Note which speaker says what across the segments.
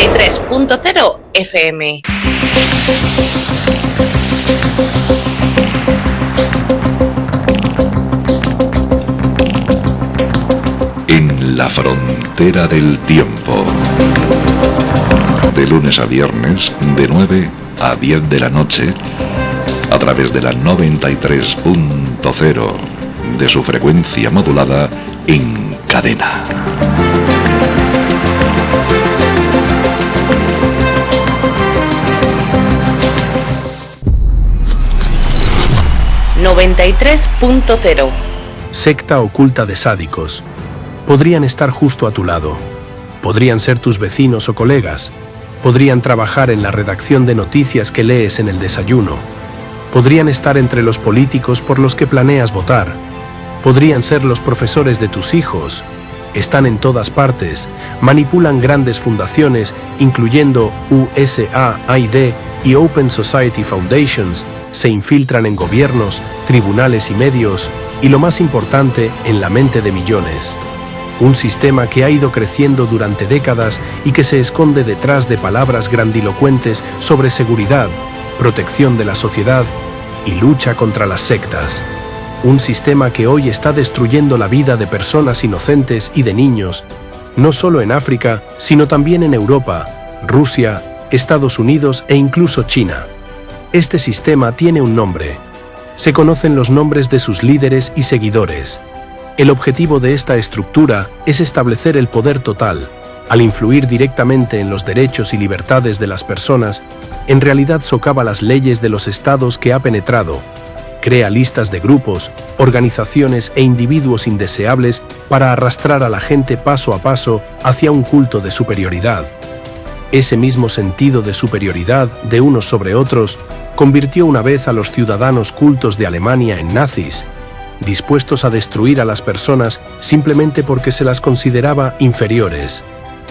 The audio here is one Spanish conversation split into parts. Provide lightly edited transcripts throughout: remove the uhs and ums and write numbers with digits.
Speaker 1: 93.0 FM.
Speaker 2: En la frontera del tiempo. De lunes a viernes, de 9 a 10 de la noche, a través de la 93.0 de su frecuencia modulada en cadena.
Speaker 1: ...93.0.
Speaker 3: Secta oculta de sádicos. Podrían estar justo a tu lado. Podrían ser tus vecinos o colegas. Podrían trabajar en la redacción de noticias que lees en el desayuno. Podrían estar entre los políticos por los que planeas votar. Podrían ser los profesores de tus hijos. Están en todas partes. Manipulan grandes fundaciones, incluyendo USAID y Open Society Foundations. Se infiltran en gobiernos, tribunales y medios, y lo más importante, en la mente de millones. Un sistema que ha ido creciendo durante décadas y que se esconde detrás de palabras grandilocuentes sobre seguridad, protección de la sociedad y lucha contra las sectas. Un sistema que hoy está destruyendo la vida de personas inocentes y de niños, no solo en África, sino también en Europa, Rusia, Estados Unidos e incluso China. Este sistema tiene un nombre. Se conocen los nombres de sus líderes y seguidores. El objetivo de esta estructura es establecer el poder total. Al influir directamente en los derechos y libertades de las personas, en realidad socava las leyes de los estados que ha penetrado. Crea listas de grupos, organizaciones e individuos indeseables para arrastrar a la gente paso a paso hacia un culto de superioridad. Ese mismo sentido de superioridad de unos sobre otros convirtió una vez a los ciudadanos cultos de Alemania en nazis, dispuestos a destruir a las personas simplemente porque se las consideraba inferiores.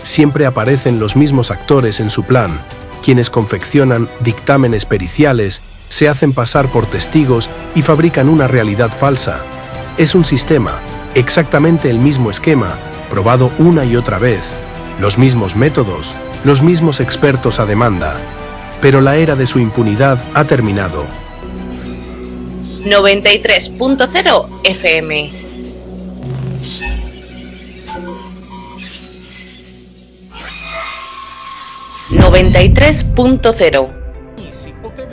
Speaker 3: Siempre aparecen los mismos actores en su plan, quienes confeccionan dictámenes periciales, se hacen pasar por testigos y fabrican una realidad falsa. Es un sistema, exactamente el mismo esquema, probado una y otra vez, los mismos métodos, los mismos expertos a demanda. Pero la era de su impunidad ha terminado.
Speaker 1: 93.0 FM. ...93.0.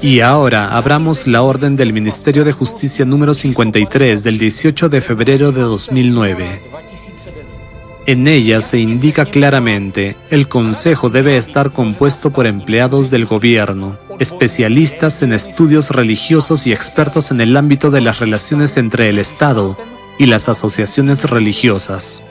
Speaker 4: Y ahora abramos la orden del Ministerio de Justicia número 53 del 18 de febrero de 2009. En ella se indica claramente, el Consejo debe estar compuesto por empleados del gobierno, especialistas en estudios religiosos y expertos en el ámbito de las relaciones entre el Estado y las asociaciones religiosas.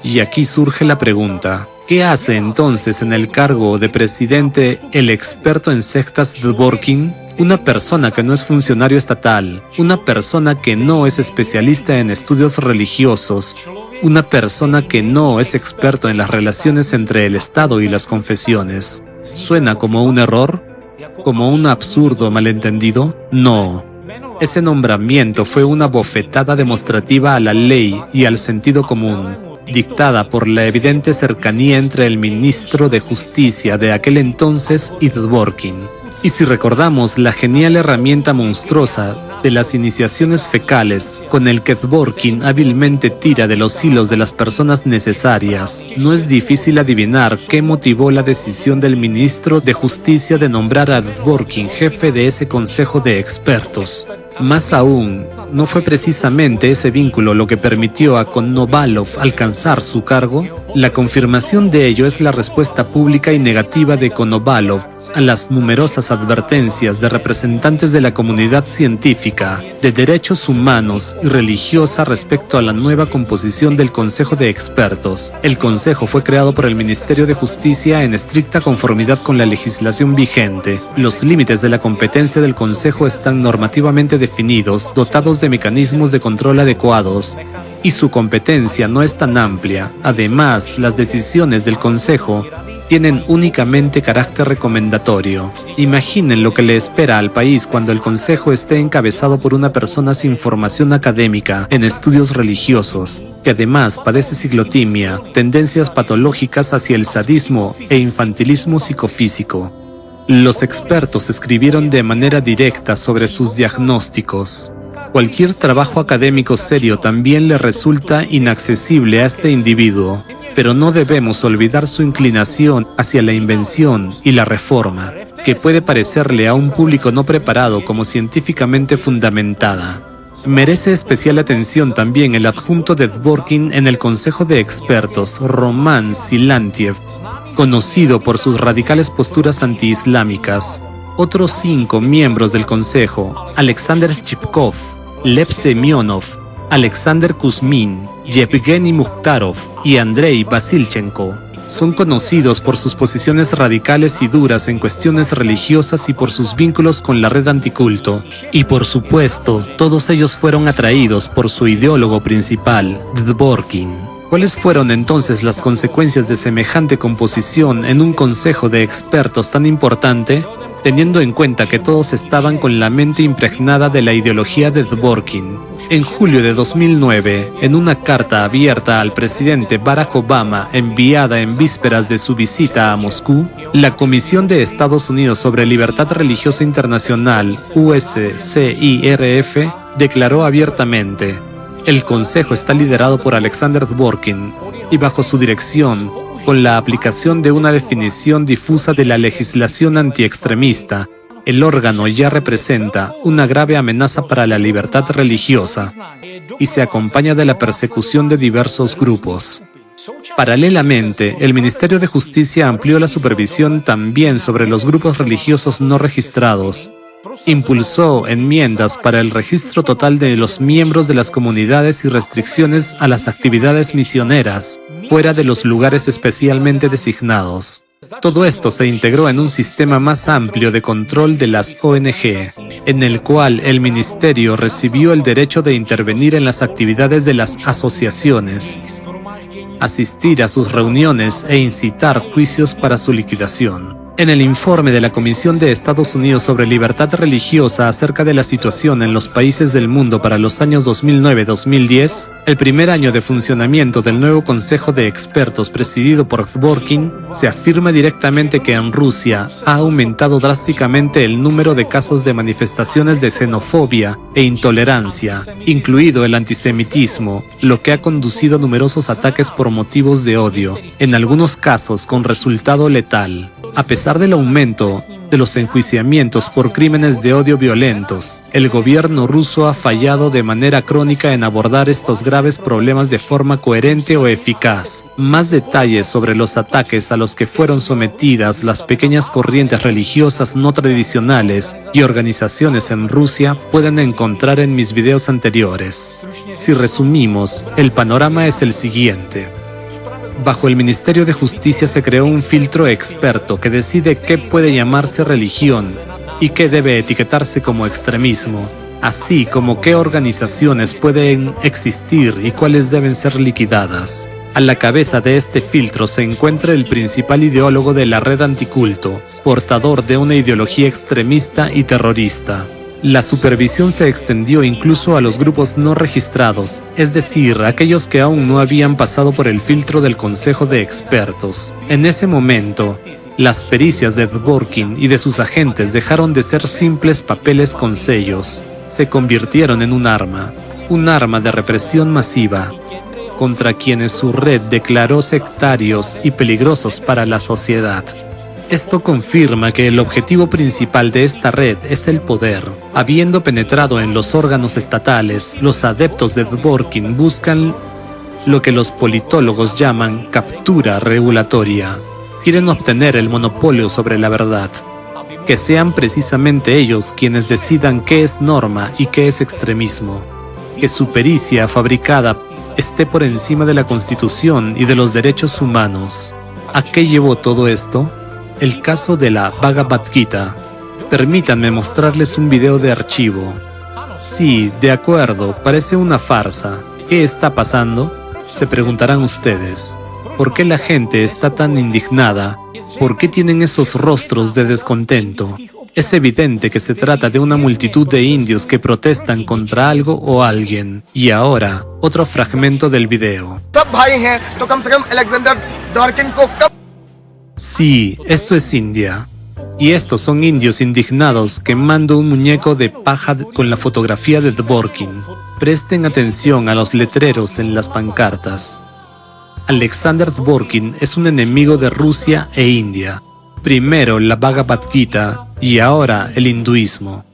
Speaker 4: Y aquí surge la pregunta, ¿qué hace entonces en el cargo de presidente el experto en sectas Dworkin? Una persona que no es funcionario estatal, una persona que no es especialista en estudios religiosos, una persona que no es experto en las relaciones entre el Estado y las confesiones. ¿Suena como un error? ¿Como un absurdo malentendido? No. Ese nombramiento fue una bofetada demostrativa a la ley y al sentido común, dictada por la evidente cercanía entre el ministro de Justicia de aquel entonces y Dworkin. Y si recordamos la genial herramienta monstruosa de las iniciaciones fecales con el que Dworkin hábilmente tira de los hilos de las personas necesarias, no es difícil adivinar qué motivó la decisión del ministro de Justicia de nombrar a Dworkin jefe de ese consejo de expertos. Más aún, ¿no fue precisamente ese vínculo lo que permitió a Konovalov alcanzar su cargo? La confirmación de ello es la respuesta pública y negativa de Konovalov a las numerosas advertencias de representantes de la comunidad científica, de derechos humanos y religiosa respecto a la nueva composición del Consejo de Expertos. El Consejo fue creado por el Ministerio de Justicia en estricta conformidad con la legislación vigente. Los límites de la competencia del Consejo están normativamente definidos, dotados de mecanismos de control adecuados, y su competencia no es tan amplia. Además, las decisiones del Consejo tienen únicamente carácter recomendatorio. Imaginen lo que le espera al país cuando el Consejo esté encabezado por una persona sin formación académica en estudios religiosos, que además padece ciclotimia, tendencias patológicas hacia el sadismo e infantilismo psicofísico. Los expertos escribieron de manera directa sobre sus diagnósticos. Cualquier trabajo académico serio también le resulta inaccesible a este individuo, pero no debemos olvidar su inclinación hacia la invención y la reforma, que puede parecerle a un público no preparado como científicamente fundamentada. Merece especial atención también el adjunto de Dworkin en el Consejo de Expertos, Roman Silantiev, conocido por sus radicales posturas antiislámicas. Otros 5 miembros del Consejo, Alexander Shchipkov, Lev Semyonov, Alexander Kuzmin, Yevgeny Mukhtarov y Andrei Vasilchenko, son conocidos por sus posiciones radicales y duras en cuestiones religiosas y por sus vínculos con la red anticulto. Y por supuesto, todos ellos fueron atraídos por su ideólogo principal, Dworkin. ¿Cuáles fueron entonces las consecuencias de semejante composición en un consejo de expertos tan importante? Teniendo en cuenta que todos estaban con la mente impregnada de la ideología de Dworkin. En julio de 2009, en una carta abierta al presidente Barack Obama enviada en vísperas de su visita a Moscú, la Comisión de Estados Unidos sobre Libertad Religiosa Internacional, USCIRF, declaró abiertamente: el Consejo está liderado por Alexander Dworkin y bajo su dirección, con la aplicación de una definición difusa de la legislación antiextremista, el órgano ya representa una grave amenaza para la libertad religiosa y se acompaña de la persecución de diversos grupos. Paralelamente, el Ministerio de Justicia amplió la supervisión también sobre los grupos religiosos no registrados. Impulsó enmiendas para el registro total de los miembros de las comunidades y restricciones a las actividades misioneras, fuera de los lugares especialmente designados. Todo esto se integró en un sistema más amplio de control de las ONG, en el cual el Ministerio recibió el derecho de intervenir en las actividades de las asociaciones, asistir a sus reuniones e incitar juicios para su liquidación. En el informe de la Comisión de Estados Unidos sobre Libertad Religiosa acerca de la situación en los países del mundo para los años 2009-2010, el primer año de funcionamiento del nuevo Consejo de Expertos presidido por Dworkin, se afirma directamente que en Rusia ha aumentado drásticamente el número de casos de manifestaciones de xenofobia e intolerancia, incluido el antisemitismo, lo que ha conducido a numerosos ataques por motivos de odio, en algunos casos con resultado letal. A pesar del aumento de los enjuiciamientos por crímenes de odio violentos, el gobierno ruso ha fallado de manera crónica en abordar estos graves problemas de forma coherente o eficaz. Más detalles sobre los ataques a los que fueron sometidas las pequeñas corrientes religiosas no tradicionales y organizaciones en Rusia pueden encontrar en mis videos anteriores. Si resumimos, el panorama es el siguiente. Bajo el Ministerio de Justicia se creó un filtro experto que decide qué puede llamarse religión y qué debe etiquetarse como extremismo, así como qué organizaciones pueden existir y cuáles deben ser liquidadas. A la cabeza de este filtro se encuentra el principal ideólogo de la red anticulto, portador de una ideología extremista y terrorista. La supervisión se extendió incluso a los grupos no registrados, es decir, aquellos que aún no habían pasado por el filtro del Consejo de Expertos. En ese momento, las pericias de Dworkin y de sus agentes dejaron de ser simples papeles con sellos. Se convirtieron en un arma de represión masiva, contra quienes su red declaró sectarios y peligrosos para la sociedad. Esto confirma que el objetivo principal de esta red es el poder. Habiendo penetrado en los órganos estatales, los adeptos de Dworkin buscan lo que los politólogos llaman captura regulatoria. Quieren obtener el monopolio sobre la verdad. Que sean precisamente ellos quienes decidan qué es norma y qué es extremismo. Que su pericia fabricada esté por encima de la Constitución y de los derechos humanos. ¿A qué llevó todo esto? El caso de la Bhagavad Gita. Permítanme mostrarles un video de archivo. Sí, de acuerdo, parece una farsa. ¿Qué está pasando? Se preguntarán ustedes. ¿Por qué la gente está tan indignada? ¿Por qué tienen esos rostros de descontento? Es evidente que se trata de una multitud de indios que protestan contra algo o alguien. Y ahora, otro fragmento del video. Sí, esto es India. Y estos son indios indignados quemando un muñeco de paja con la fotografía de Dvorkin. Presten atención a los letreros en las pancartas. Alexander Dvorkin es un enemigo de Rusia e India. Primero la Bhagavad Gita y ahora el hinduismo.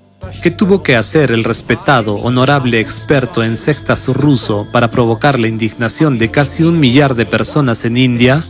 Speaker 4: ¿Qué tuvo que hacer el respetado, honorable experto en sectas ruso para provocar la indignación de casi 1 millar de personas en India?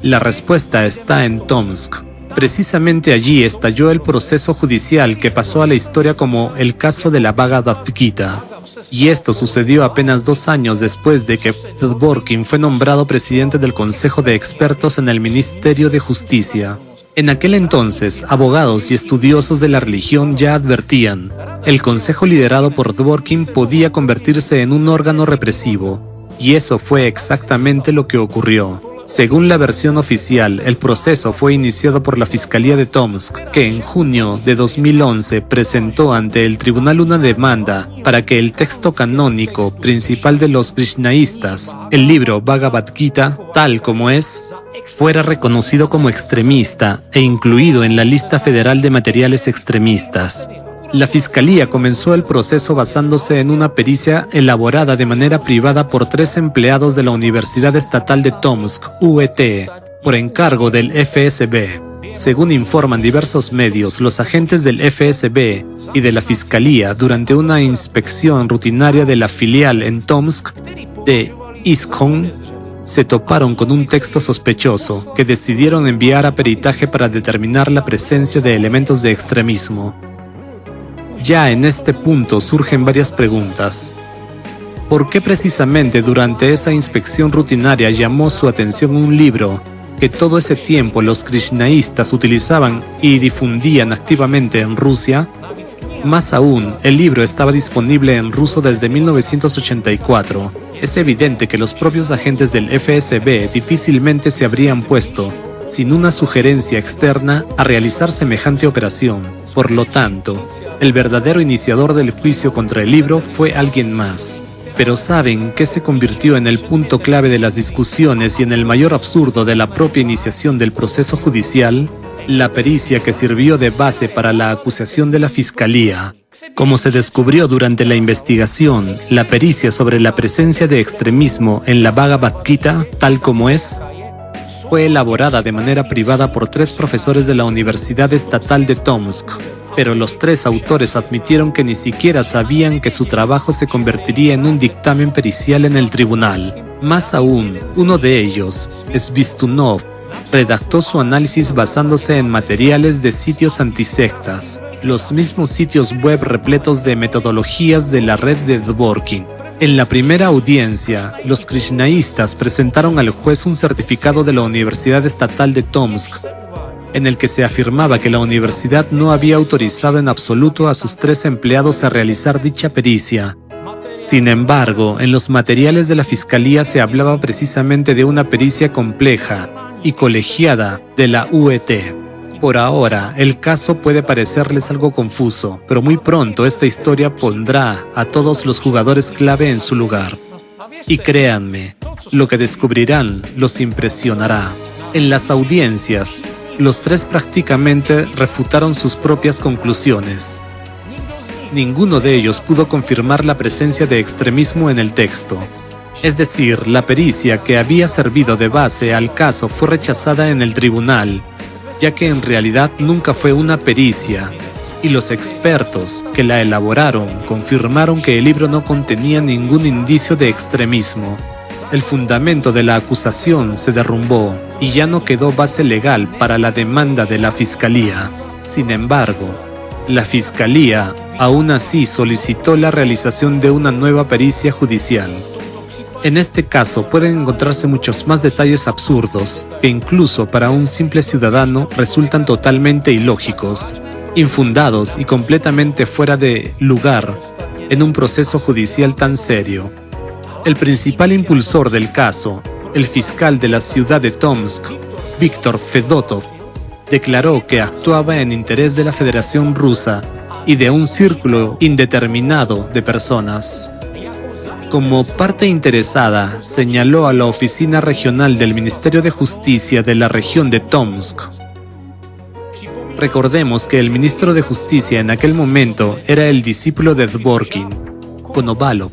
Speaker 4: La respuesta está en Tomsk. Precisamente allí estalló el proceso judicial que pasó a la historia como el caso de la Bhagavad Gita. Y esto sucedió apenas 2 años después de que Dvorkin fue nombrado presidente del Consejo de Expertos en el Ministerio de Justicia. En aquel entonces, abogados y estudiosos de la religión ya advertían, el consejo liderado por Dvorkin podía convertirse en un órgano represivo, y eso fue exactamente lo que ocurrió. Según la versión oficial, el proceso fue iniciado por la Fiscalía de Tomsk, que en junio de 2011 presentó ante el tribunal una demanda para que el texto canónico principal de los krishnaístas, el libro Bhagavad Gita, tal como es, fuera reconocido como extremista e incluido en la lista federal de materiales extremistas. La Fiscalía comenzó el proceso basándose en una pericia elaborada de manera privada por 3 empleados de la Universidad Estatal de Tomsk, UET, por encargo del FSB. Según informan diversos medios, los agentes del FSB y de la Fiscalía, durante una inspección rutinaria de la filial en Tomsk de ISKCON, se toparon con un texto sospechoso que decidieron enviar a peritaje para determinar la presencia de elementos de extremismo. Ya en este punto surgen varias preguntas. ¿Por qué precisamente durante esa inspección rutinaria llamó su atención un libro que todo ese tiempo los krishnaístas utilizaban y difundían activamente en Rusia? Más aún, el libro estaba disponible en ruso desde 1984. Es evidente que los propios agentes del FSB difícilmente se habrían puesto, sin una sugerencia externa, a realizar semejante operación. Por lo tanto, el verdadero iniciador del juicio contra el libro fue alguien más. Pero ¿saben qué se convirtió en el punto clave de las discusiones y en el mayor absurdo de la propia iniciación del proceso judicial? La pericia que sirvió de base para la acusación de la Fiscalía. Como se descubrió durante la investigación, la pericia sobre la presencia de extremismo en la Bhagavad Gita, tal como es, fue elaborada de manera privada por 3 profesores de la Universidad Estatal de Tomsk, pero los 3 autores admitieron que ni siquiera sabían que su trabajo se convertiría en un dictamen pericial en el tribunal. Más aún, uno de ellos, Svistunov, redactó su análisis basándose en materiales de sitios antisectas, los mismos sitios web repletos de metodologías de la red de Dvorkin. En la primera audiencia, los krishnaístas presentaron al juez un certificado de la Universidad Estatal de Tomsk, en el que se afirmaba que la universidad no había autorizado en absoluto a sus 3 empleados a realizar dicha pericia. Sin embargo, en los materiales de la Fiscalía se hablaba precisamente de una pericia compleja y colegiada de la UET. Por ahora, el caso puede parecerles algo confuso, pero muy pronto esta historia pondrá a todos los jugadores clave en su lugar. Y créanme, lo que descubrirán los impresionará. En las audiencias, los 3 prácticamente refutaron sus propias conclusiones. Ninguno de ellos pudo confirmar la presencia de extremismo en el texto. Es decir, la pericia que había servido de base al caso fue rechazada en el tribunal, ya que en realidad nunca fue una pericia, y los expertos que la elaboraron confirmaron que el libro no contenía ningún indicio de extremismo. El fundamento de la acusación se derrumbó y ya no quedó base legal para la demanda de la Fiscalía. Sin embargo, la Fiscalía aún así solicitó la realización de una nueva pericia judicial. En este caso pueden encontrarse muchos más detalles absurdos que incluso para un simple ciudadano resultan totalmente ilógicos, infundados y completamente fuera de lugar en un proceso judicial tan serio. El principal impulsor del caso, el fiscal de la ciudad de Tomsk, Víctor Fedotov, declaró que actuaba en interés de la Federación Rusa y de un círculo indeterminado de personas. Como parte interesada, señaló a la oficina regional del Ministerio de Justicia de la región de Tomsk. Recordemos que el ministro de Justicia en aquel momento era el discípulo de Dvorkin, Konovalov.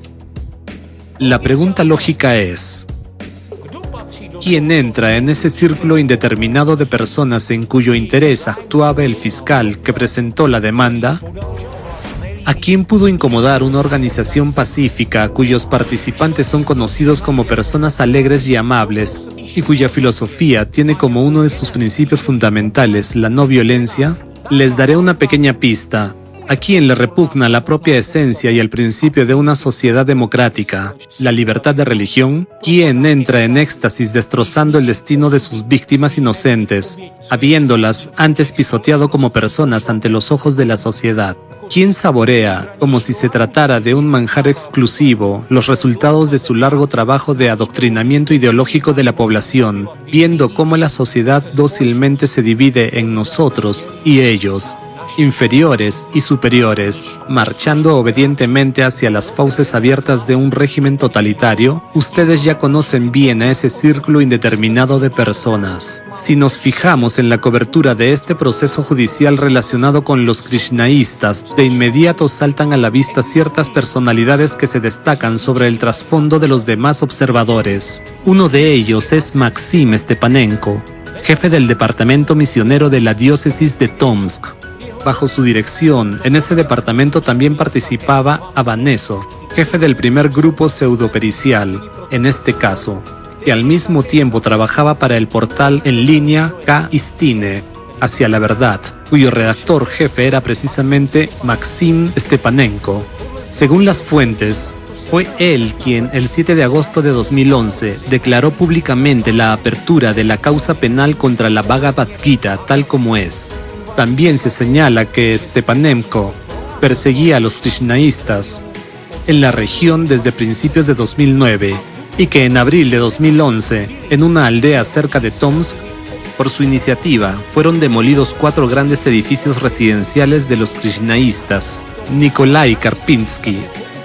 Speaker 4: La pregunta lógica es: ¿quién entra en ese círculo indeterminado de personas en cuyo interés actuaba el fiscal que presentó la demanda? ¿A quién pudo incomodar una organización pacífica cuyos participantes son conocidos como personas alegres y amables y cuya filosofía tiene como uno de sus principios fundamentales la no violencia? Les daré una pequeña pista. ¿A quién le repugna la propia esencia y el principio de una sociedad democrática, la libertad de religión? ¿Quién entra en éxtasis destrozando el destino de sus víctimas inocentes, habiéndolas antes pisoteado como personas ante los ojos de la sociedad? ¿Quién saborea, como si se tratara de un manjar exclusivo, los resultados de su largo trabajo de adoctrinamiento ideológico de la población, viendo cómo la sociedad dócilmente se divide en nosotros y ellos, inferiores y superiores, marchando obedientemente hacia las fauces abiertas de un régimen totalitario? Ustedes ya conocen bien a ese círculo indeterminado de personas. Si nos fijamos en la cobertura de este proceso judicial relacionado con los krishnaístas, de inmediato saltan a la vista ciertas personalidades que se destacan sobre el trasfondo de los demás observadores. Uno de ellos es Maxim Stepanenko, jefe del departamento misionero de la diócesis de Tomsk. Bajo su dirección, en ese departamento también participaba Abanesov, jefe del primer grupo pseudopericial, en este caso, que al mismo tiempo trabajaba para el portal en línea K-Istine, Hacia la Verdad, cuyo redactor jefe era precisamente Maxim Stepanenko. Según las fuentes, fue él quien, el 7 de agosto de 2011, declaró públicamente la apertura de la causa penal contra la Bhagavad Gita tal como es. También se señala que Stepanenko perseguía a los krishnaístas en la región desde principios de 2009 y que en abril de 2011, en una aldea cerca de Tomsk, por su iniciativa, fueron demolidos 4 grandes edificios residenciales de los krishnaístas. Nikolai Karpinsky,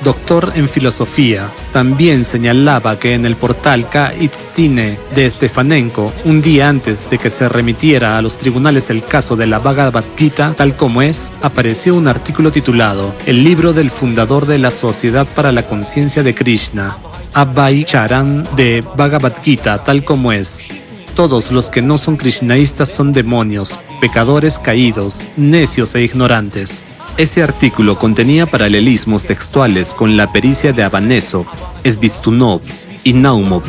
Speaker 4: doctor en filosofía, también señalaba que en el portal K-Istine de Stepanenko, un día antes de que se remitiera a los tribunales el caso de la Bhagavad Gita tal como es, apareció un artículo titulado El libro del fundador de la Sociedad para la Conciencia de Krishna, Abhay Charan de Bhagavad Gita tal como es. Todos los que no son krishnaístas son demonios, pecadores caídos, necios e ignorantes. Ese artículo contenía paralelismos textuales con la pericia de Abanesov, Svistunov y Naumov,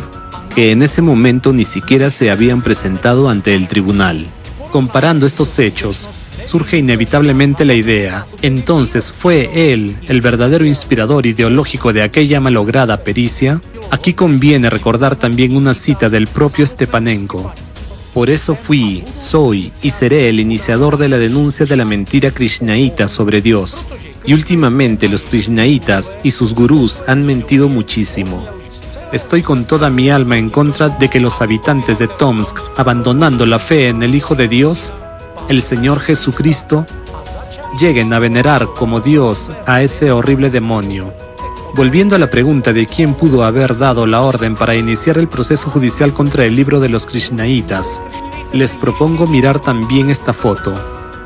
Speaker 4: que en ese momento ni siquiera se habían presentado ante el tribunal. Comparando estos hechos, surge inevitablemente la idea, entonces ¿fue él el verdadero inspirador ideológico de aquella malograda pericia? Aquí conviene recordar también una cita del propio Stepanenko. Por eso fui, soy y seré el iniciador de la denuncia de la mentira krishnaíta sobre Dios. Y últimamente los krishnaítas y sus gurús han mentido muchísimo. Estoy con toda mi alma en contra de que los habitantes de Tomsk, abandonando la fe en el Hijo de Dios, el Señor Jesucristo, lleguen a venerar como Dios a ese horrible demonio. Volviendo a la pregunta de quién pudo haber dado la orden para iniciar el proceso judicial contra el libro de los krishnaítas, les propongo mirar también esta foto.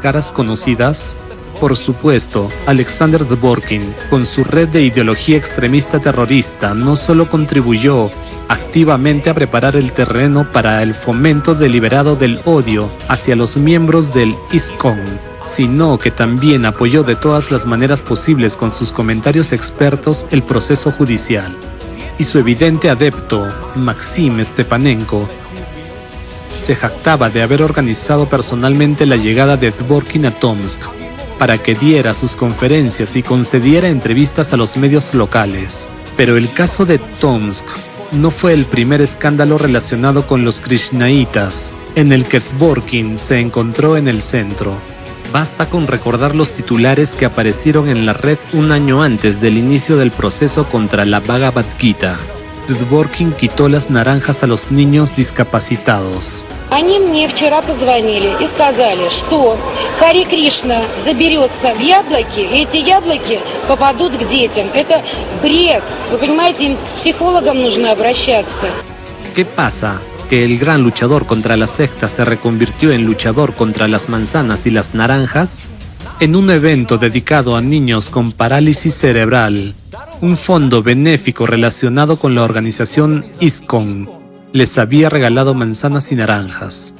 Speaker 4: ¿Caras conocidas? Por supuesto, Alexander Dvorkin, con su red de ideología extremista terrorista, no solo contribuyó activamente a preparar el terreno para el fomento deliberado del odio hacia los miembros del ISKCON, sino que también apoyó de todas las maneras posibles con sus comentarios expertos el proceso judicial. Y su evidente adepto, Maxim Stepanenko, se jactaba de haber organizado personalmente la llegada de Dvorkin a Tomsk, para que diera sus conferencias y concediera entrevistas a los medios locales. Pero el caso de Tomsk no fue el primer escándalo relacionado con los krishnaítas, en el que Dvorkin se encontró en el centro. Basta con recordar los titulares que aparecieron en la red un año antes del inicio del proceso contra la Bhagavad Gita. Dworkin quitó las naranjas a los niños discapacitados.
Speaker 5: Они мне вчера позвонили и сказали, что Хари Кришна заберется в яблоки, и эти яблоки попадут к детям. Это бред. Вы понимаете, им к психологам нужно обращаться.
Speaker 4: ¿Qué pasa? ¿Que el gran luchador contra la secta se reconvirtió en luchador contra las manzanas y las naranjas? En un evento dedicado a niños con parálisis cerebral, un fondo benéfico relacionado con la organización ISKCON les había regalado manzanas y naranjas.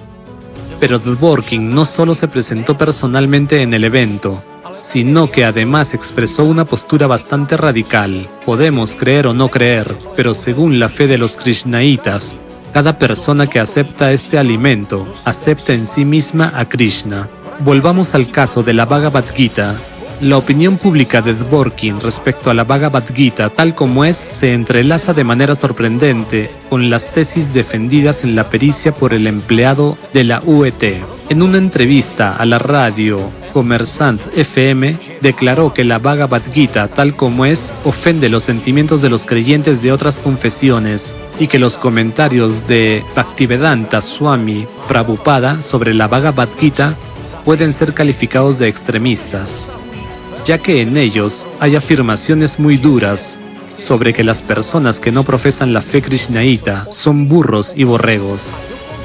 Speaker 4: Pero Dworkin no solo se presentó personalmente en el evento, sino que además expresó una postura bastante radical. Podemos creer o no creer, pero según la fe de los krishnaitas, cada persona que acepta este alimento acepta en sí misma a Krishna. Volvamos al caso de la Bhagavad Gita. La opinión pública de Dworkin respecto a la Bhagavad Gita tal como es se entrelaza de manera sorprendente con las tesis defendidas en la pericia por el empleado de la UET. En una entrevista a la radio Commerçant FM, declaró que la Bhagavad Gita tal como es ofende los sentimientos de los creyentes de otras confesiones y que los comentarios de Bhaktivedanta Swami Prabhupada sobre la Bhagavad Gita pueden ser calificados de extremistas, ya que en ellos hay afirmaciones muy duras sobre que las personas que no profesan la fe krishnaíta son burros y borregos,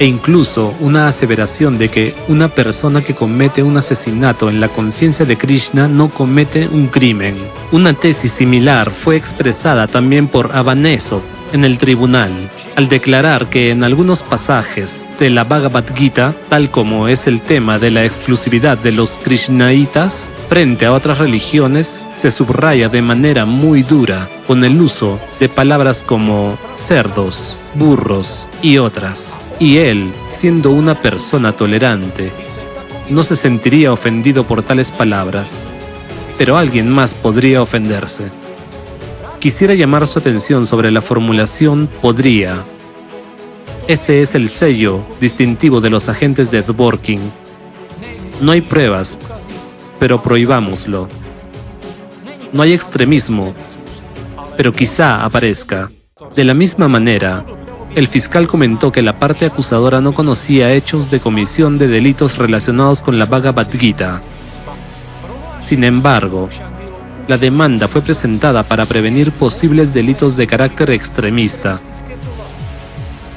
Speaker 4: e incluso una aseveración de que una persona que comete un asesinato en la conciencia de Krishna no comete un crimen. Una tesis similar fue expresada también por Avanesov en el tribunal, al declarar que en algunos pasajes de la Bhagavad Gita, tal como es el tema de la exclusividad de los krishnaitas frente a otras religiones, se subraya de manera muy dura con el uso de palabras como cerdos, burros y otras. Y él, siendo una persona tolerante, no se sentiría ofendido por tales palabras, pero alguien más podría ofenderse. Quisiera llamar su atención sobre la formulación podría. Ese es el sello distintivo de los agentes de Dworkin. No hay pruebas, pero prohibámoslo. No hay extremismo, pero quizá aparezca. De la misma manera, el fiscal comentó que la parte acusadora no conocía hechos de comisión de delitos relacionados con la Bhagavad Gita. Sin embargo, la demanda fue presentada para prevenir posibles delitos de carácter extremista.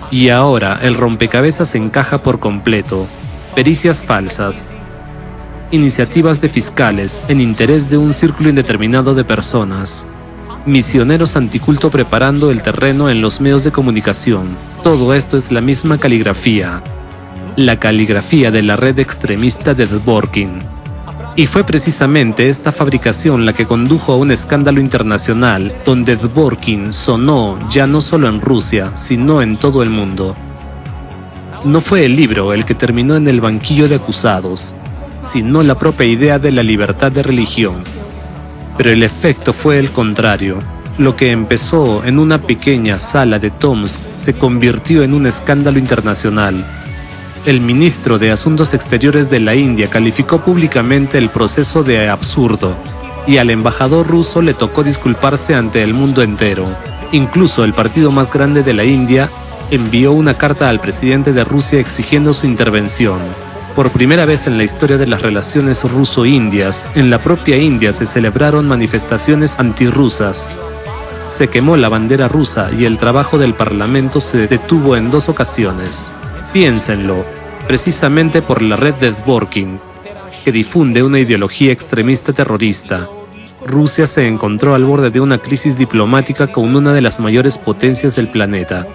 Speaker 4: Y ahora el rompecabezas encaja por completo. Pericias falsas, iniciativas de fiscales en interés de un círculo indeterminado de personas, misioneros anticulto preparando el terreno en los medios de comunicación. Todo esto es la misma caligrafía. La caligrafía de la red extremista de Dworkin. Y fue precisamente esta fabricación la que condujo a un escándalo internacional, donde Dworkin sonó ya no solo en Rusia, sino en todo el mundo. No fue el libro el que terminó en el banquillo de acusados, sino la propia idea de la libertad de religión. Pero el efecto fue el contrario. Lo que empezó en una pequeña sala de Tomsk se convirtió en un escándalo internacional. El ministro de Asuntos Exteriores de la India calificó públicamente el proceso de absurdo, y al embajador ruso le tocó disculparse ante el mundo entero. Incluso el partido más grande de la India envió una carta al presidente de Rusia exigiendo su intervención. Por primera vez en la historia de las relaciones ruso-indias, en la propia India se celebraron manifestaciones antirrusas. Se quemó la bandera rusa y el trabajo del parlamento se detuvo en 2 ocasiones. Piénsenlo, precisamente por la red de Dworkin, que difunde una ideología extremista terrorista. Rusia se encontró al borde de una crisis diplomática con una de las mayores potencias del planeta.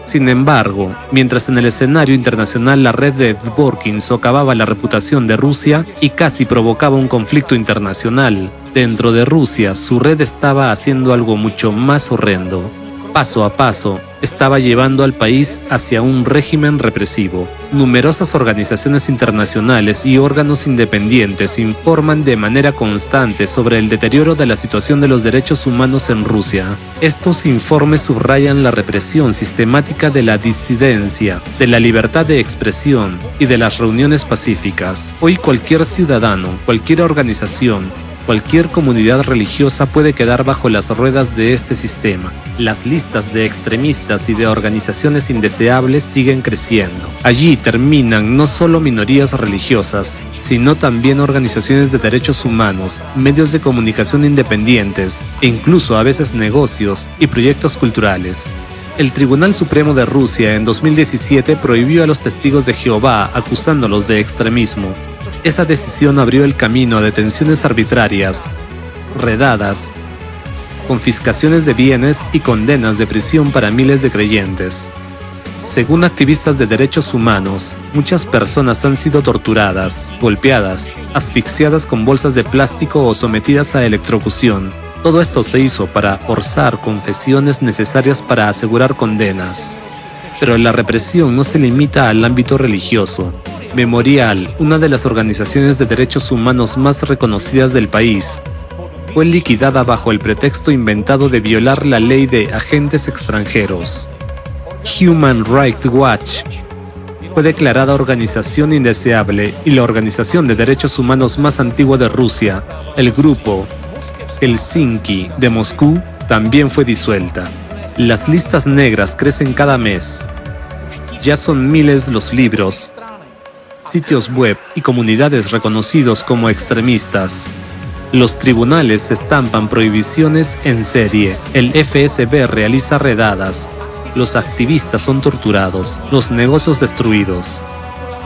Speaker 4: Sin embargo, mientras en el escenario internacional la red de Dworkin socavaba la reputación de Rusia y casi provocaba un conflicto internacional, dentro de Rusia su red estaba haciendo algo mucho más horrendo. Paso a paso, estaba llevando al país hacia un régimen represivo. Numerosas organizaciones internacionales y órganos independientes informan de manera constante sobre el deterioro de la situación de los derechos humanos en Rusia. Estos informes subrayan la represión sistemática de la disidencia, de la libertad de expresión y de las reuniones pacíficas. Hoy cualquier ciudadano, cualquier organización, Cualquier comunidad religiosa puede quedar bajo las ruedas de este sistema. Las listas de extremistas y de organizaciones indeseables siguen creciendo. Allí terminan no solo minorías religiosas, sino también organizaciones de derechos humanos, medios de comunicación independientes e incluso a veces negocios y proyectos culturales. El Tribunal Supremo de Rusia en 2017 prohibió a los testigos de Jehová acusándolos de extremismo. Esa decisión abrió el camino a detenciones arbitrarias, redadas, confiscaciones de bienes y condenas de prisión para miles de creyentes. Según activistas de derechos humanos, muchas personas han sido torturadas, golpeadas, asfixiadas con bolsas de plástico o sometidas a electrocución. Todo esto se hizo para forzar confesiones necesarias para asegurar condenas. Pero la represión no se limita al ámbito religioso. Memorial, una de las organizaciones de derechos humanos más reconocidas del país, fue liquidada bajo el pretexto inventado de violar la ley de agentes extranjeros. Human Rights Watch fue declarada organización indeseable y la organización de derechos humanos más antigua de Rusia, el grupo Helsinki de Moscú, también fue disuelta. Las listas negras crecen cada mes. Ya son miles los libros, sitios web y comunidades reconocidos como extremistas. Los tribunales estampan prohibiciones en serie. El FSB realiza redadas. Los activistas son torturados. Los negocios destruidos.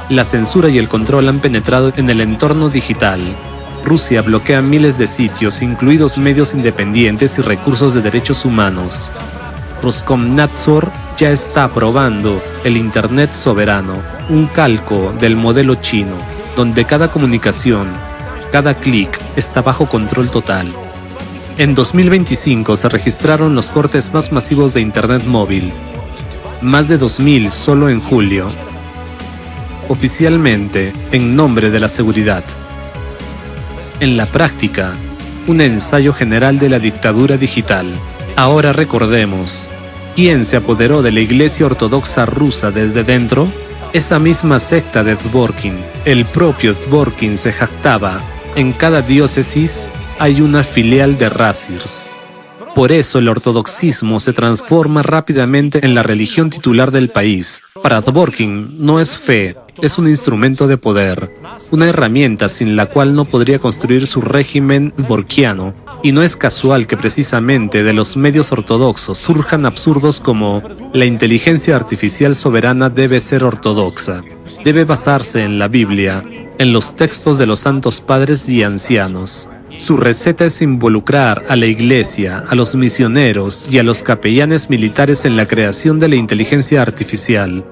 Speaker 4: La censura y el control han penetrado en el entorno digital. Rusia bloquea miles de sitios, incluidos medios independientes y recursos de derechos humanos. Roskomnadzor ya está aprobando el Internet soberano, un calco del modelo chino, donde cada comunicación, cada clic está bajo control total. En 2025 se registraron los cortes más masivos de Internet móvil, más de 2.000 solo en julio, oficialmente en nombre de la seguridad. En la práctica, un ensayo general de la dictadura digital. Ahora recordemos, ¿quién se apoderó de la Iglesia Ortodoxa rusa desde dentro? Esa misma secta de Dworkin. El propio Dworkin se jactaba: en cada diócesis hay una filial de Razirs. Por eso el ortodoxismo se transforma rápidamente en la religión titular del país. Para Dworkin no es fe, es un instrumento de poder, una herramienta sin la cual no podría construir su régimen dworkiano. Y no es casual que precisamente de los medios ortodoxos surjan absurdos como: la inteligencia artificial soberana debe ser ortodoxa, debe basarse en la Biblia, en los textos de los santos padres y ancianos. Su receta es involucrar a la iglesia, a los misioneros y a los capellanes militares en la creación de la inteligencia artificial.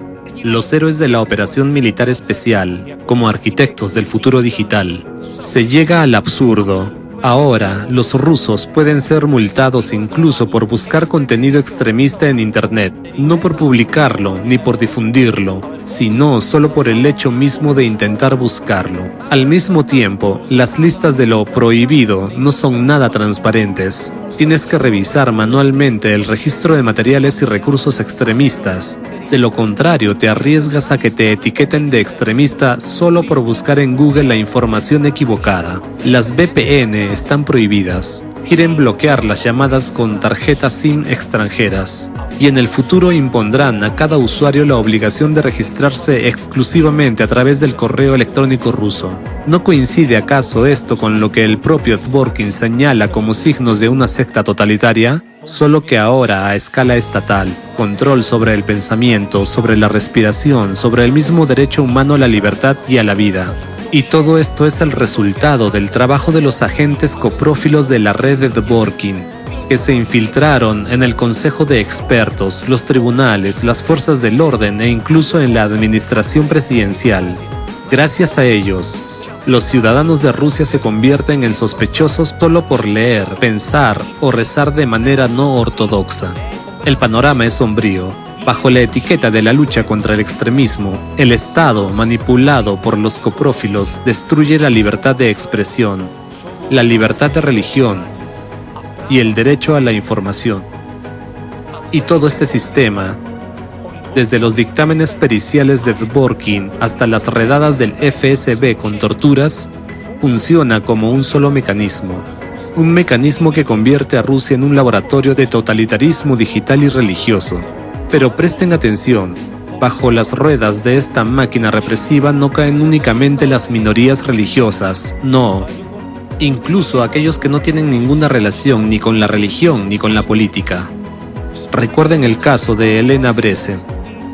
Speaker 4: Los héroes de la operación militar especial, como arquitectos del futuro digital. Se llega al absurdo. Ahora, los rusos pueden ser multados incluso por buscar contenido extremista en Internet, no por publicarlo ni por difundirlo, sino solo por el hecho mismo de intentar buscarlo. Al mismo tiempo, las listas de lo prohibido no son nada transparentes. Tienes que revisar manualmente el registro de materiales y recursos extremistas. De lo contrario, te arriesgas a que te etiqueten de extremista solo por buscar en Google la información equivocada. Las VPN están prohibidas. Quieren bloquear las llamadas con tarjetas SIM extranjeras. Y en el futuro impondrán a cada usuario la obligación de registrarse exclusivamente a través del correo electrónico ruso. ¿No coincide acaso esto con lo que el propio Dworkin señala como signos de una secta totalitaria? Solo que ahora a escala estatal, control sobre el pensamiento, sobre la respiración, sobre el mismo derecho humano a la libertad y a la vida. Y todo esto es el resultado del trabajo de los agentes coprófilos de la red de Dworkin, que se infiltraron en el Consejo de Expertos, los tribunales, las fuerzas del orden e incluso en la administración presidencial. Gracias a ellos, los ciudadanos de Rusia se convierten en sospechosos solo por leer, pensar o rezar de manera no ortodoxa. El panorama es sombrío. Bajo la etiqueta de la lucha contra el extremismo, el Estado, manipulado por los coprófilos, destruye la libertad de expresión, la libertad de religión y el derecho a la información. Y todo este sistema, desde los dictámenes periciales de Dworkin hasta las redadas del FSB con torturas, Funciona como un solo mecanismo. Un mecanismo que convierte a Rusia en un laboratorio de totalitarismo digital y religioso. Pero presten atención, bajo las ruedas de esta máquina represiva no caen únicamente las minorías religiosas, no. Incluso aquellos que no tienen ninguna relación ni con la religión ni con la política. Recuerden el caso de Elena Brese.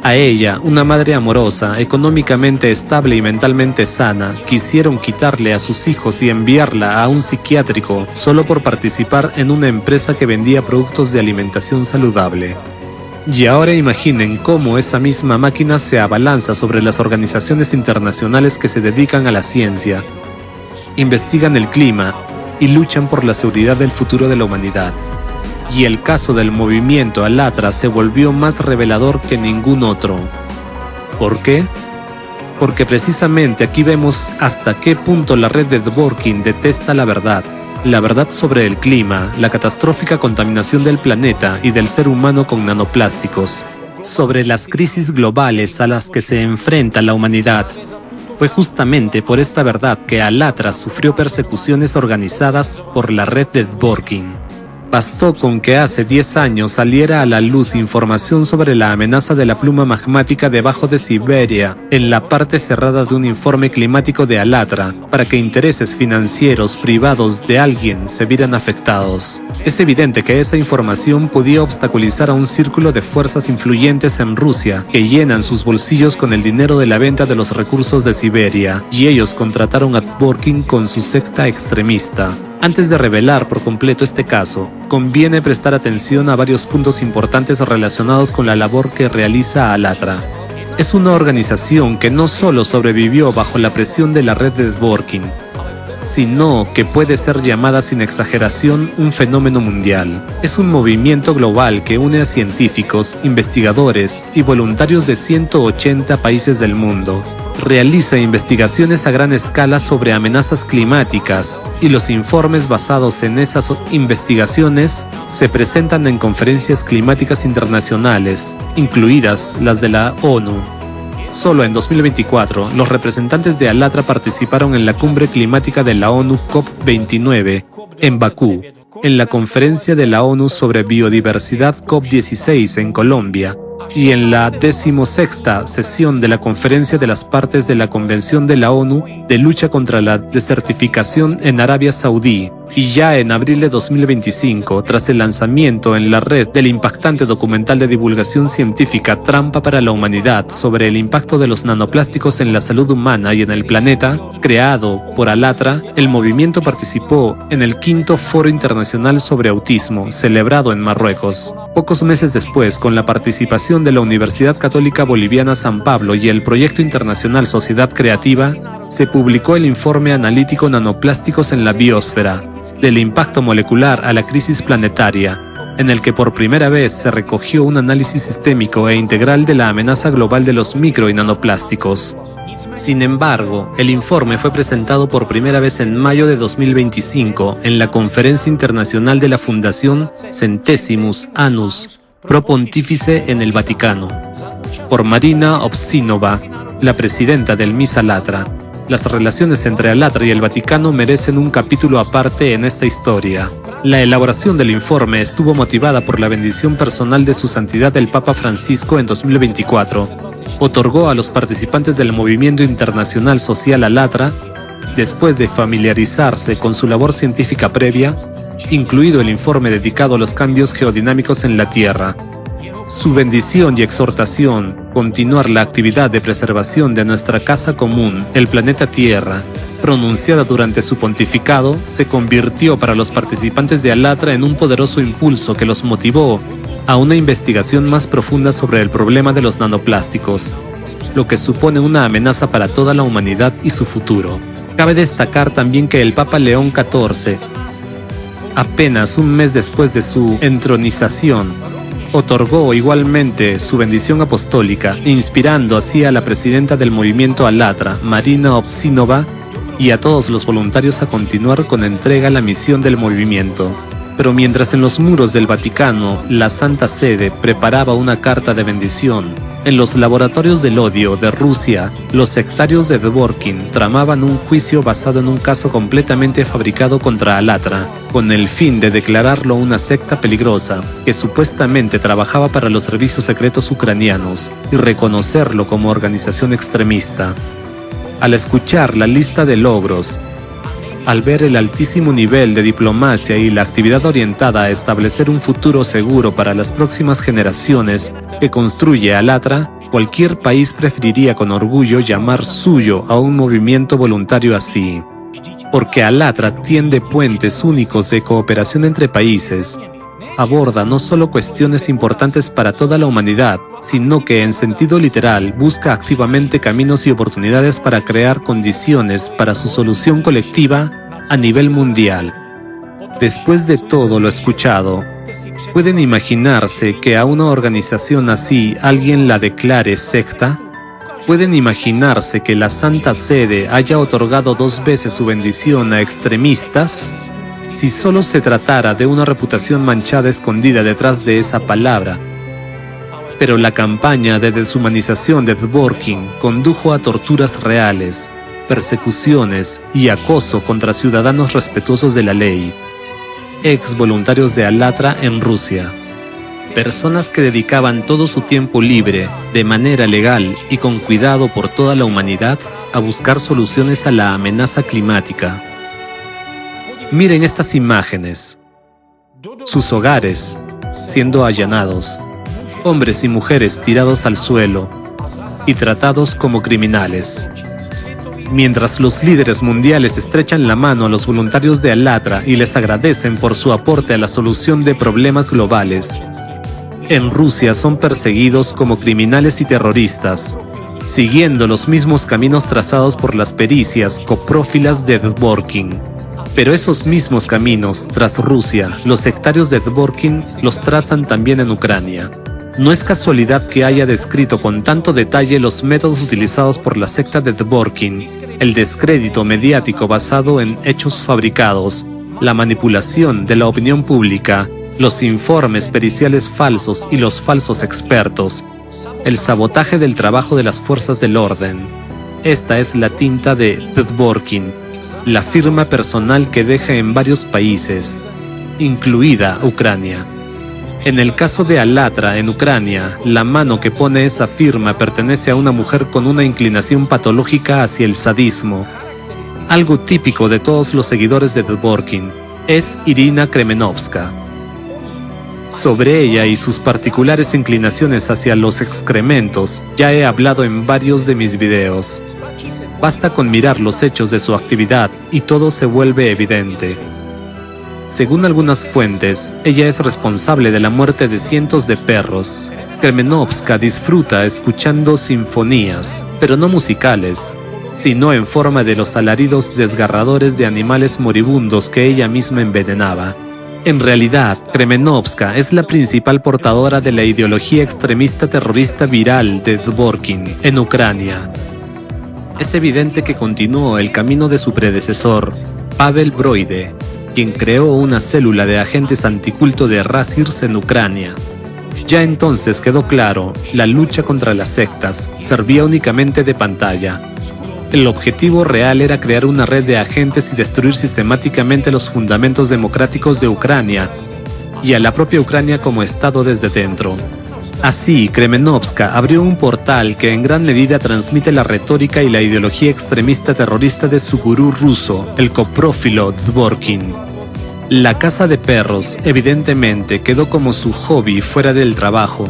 Speaker 4: A ella, una madre amorosa, económicamente estable y mentalmente sana, quisieron quitarle a sus hijos y enviarla a un psiquiátrico solo por participar en una empresa que vendía productos de alimentación saludable. Y ahora imaginen cómo esa misma máquina se abalanza sobre las organizaciones internacionales que se dedican a la ciencia, investigan el clima y luchan por la seguridad del futuro de la humanidad. Y el caso del movimiento Alatra se volvió más revelador que ningún otro. ¿Por qué? Porque precisamente aquí vemos hasta qué punto la red de Dworkin detesta la verdad sobre el clima, la catastrófica contaminación del planeta y del ser humano con nanoplásticos, sobre las crisis globales a las que se enfrenta la humanidad. Fue justamente por esta verdad que Alatra sufrió persecuciones organizadas por la red de Dworkin. Bastó con que hace 10 años saliera a la luz información sobre la amenaza de la pluma magmática debajo de Siberia, en la parte cerrada de un informe climático de Alatra, para que intereses financieros privados de alguien se vieran afectados. Es evidente que esa información podía obstaculizar a un círculo de fuerzas influyentes en Rusia, que llenan sus bolsillos con el dinero de la venta de los recursos de Siberia, y ellos contrataron a Dworkin con su secta extremista. Antes de revelar por completo este caso, conviene prestar atención a varios puntos importantes relacionados con la labor que realiza Alatra. Es una organización que no solo sobrevivió bajo la presión de la red de Dworkin, sino que puede ser llamada sin exageración un fenómeno mundial. Es un movimiento global que une a científicos, investigadores y voluntarios de 180 países del mundo. Realiza investigaciones a gran escala sobre amenazas climáticas y los informes basados en esas investigaciones se presentan en conferencias climáticas internacionales, incluidas las de la ONU. Solo en 2024, los representantes de Alatra participaron en la cumbre climática de la ONU COP29 en Bakú, en la conferencia de la ONU sobre biodiversidad COP16 en Colombia, y en la 16ª sesión de la Conferencia de las Partes de la Convención de la ONU de lucha contra la desertificación en Arabia Saudí, y ya en abril de 2025, tras el lanzamiento en la red del impactante documental de divulgación científica Trampa para la Humanidad sobre el impacto de los nanoplásticos en la salud humana y en el planeta, creado por Alatra, el movimiento participó en el 5º Foro Internacional sobre Autismo, celebrado en Marruecos. Pocos meses después, con la participación de la Universidad Católica Boliviana San Pablo y el proyecto internacional Sociedad Creativa, se publicó el informe analítico Nanoplásticos en la Biosfera, del impacto molecular a la crisis planetaria, en el que por primera vez se recogió un análisis sistémico e integral de la amenaza global de los micro y nanoplásticos. Sin embargo, el informe fue presentado por primera vez en mayo de 2025 en la Conferencia Internacional de la Fundación Centesimus Annus Pro Pontifice en el Vaticano, por Marina Ovsinova, la presidenta del MIS Alatra. Las relaciones entre Alatra y el Vaticano merecen un capítulo aparte en esta historia. La elaboración del informe estuvo motivada por la bendición personal de su santidad el Papa Francisco en 2024. Otorgó a los participantes del movimiento internacional social Alatra, después de familiarizarse con su labor científica previa, incluido el informe dedicado a los cambios geodinámicos en la Tierra. Su bendición y exhortación, continuar la actividad de preservación de nuestra casa común, el planeta Tierra, pronunciada durante su pontificado, se convirtió para los participantes de Alatra en un poderoso impulso que los motivó a una investigación más profunda sobre el problema de los nanoplásticos, lo que supone una amenaza para toda la humanidad y su futuro. Cabe destacar también que el Papa León XIV, apenas un mes después de su entronización, otorgó igualmente su bendición apostólica, inspirando así a la presidenta del movimiento Alatra, Marina Ovsinova, y a todos los voluntarios a continuar con entrega la misión del movimiento. Pero mientras en los muros del Vaticano la Santa Sede preparaba una carta de bendición, En los laboratorios del odio de Rusia, los sectarios de Dworkin tramaban un juicio basado en un caso completamente fabricado contra Alatra, con el fin de declararlo una secta peligrosa que supuestamente trabajaba para los servicios secretos ucranianos y reconocerlo como organización extremista. Al escuchar la lista de logros, al ver el altísimo nivel de diplomacia y la actividad orientada a establecer un futuro seguro para las próximas generaciones que construye Alatra, cualquier país preferiría con orgullo llamar suyo a un movimiento voluntario así. Porque Alatra tiende puentes únicos de cooperación entre países, aborda no solo cuestiones importantes para toda la humanidad, sino que en sentido literal busca activamente caminos y oportunidades para crear condiciones para su solución colectiva a nivel mundial. Después de todo lo escuchado, ¿pueden imaginarse que a una organización así alguien la declare secta? ¿Pueden imaginarse que la Santa Sede haya otorgado 2 veces su bendición a extremistas? Si solo se tratara de una reputación manchada escondida detrás de esa palabra. Pero la campaña de deshumanización de Dworkin condujo a torturas reales, persecuciones y acoso contra ciudadanos respetuosos de la ley. Ex voluntarios de Alatra en Rusia. Personas que dedicaban todo su tiempo libre, de manera legal y con cuidado por toda la humanidad, a buscar soluciones a la amenaza climática. Miren estas imágenes. Sus hogares siendo allanados, hombres y mujeres tirados al suelo y tratados como criminales. Mientras los líderes mundiales estrechan la mano a los voluntarios de Alatra y les agradecen por su aporte a la solución de problemas globales, en Rusia son perseguidos como criminales y terroristas, siguiendo los mismos caminos trazados por las pericias coprófilas de Dworkin. Pero esos mismos caminos, tras Rusia, los sectarios de Dworkin los trazan también en Ucrania. No es casualidad que haya descrito con tanto detalle los métodos utilizados por la secta de Dworkin, el descrédito mediático basado en hechos fabricados, la manipulación de la opinión pública, los informes periciales falsos y los falsos expertos, el sabotaje del trabajo de las fuerzas del orden. Esta es la tinta de Dworkin, la firma personal que deja en varios países, incluida Ucrania. En el caso de Alatra en Ucrania, la mano que pone esa firma pertenece a una mujer con una inclinación patológica hacia el sadismo, algo típico de todos los seguidores de Dworkin. Es Irina Kremenovska. Sobre ella y sus particulares inclinaciones hacia los excrementos ya he hablado en varios de mis videos. Basta con mirar los hechos de su actividad y todo se vuelve evidente. Según algunas fuentes, ella es responsable de la muerte de cientos de perros. Kremenovska disfruta escuchando sinfonías, pero no musicales, sino en forma de los alaridos desgarradores de animales moribundos que ella misma envenenaba. En realidad, Kremenovska es la principal portadora de la ideología extremista terrorista viral de Dworkin en Ucrania. Es evidente que continuó el camino de su predecesor, Pavel Broide, quien creó una célula de agentes anticulto de Razirs en Ucrania. Ya entonces quedó claro, la lucha contra las sectas servía únicamente de pantalla. El objetivo real era crear una red de agentes y destruir sistemáticamente los fundamentos democráticos de Ucrania y a la propia Ucrania como Estado desde dentro. Así, Kremenovska abrió un portal que en gran medida transmite la retórica y la ideología extremista terrorista de su gurú ruso, el coprófilo Dworkin. La caza de perros, evidentemente, quedó como su hobby fuera del trabajo,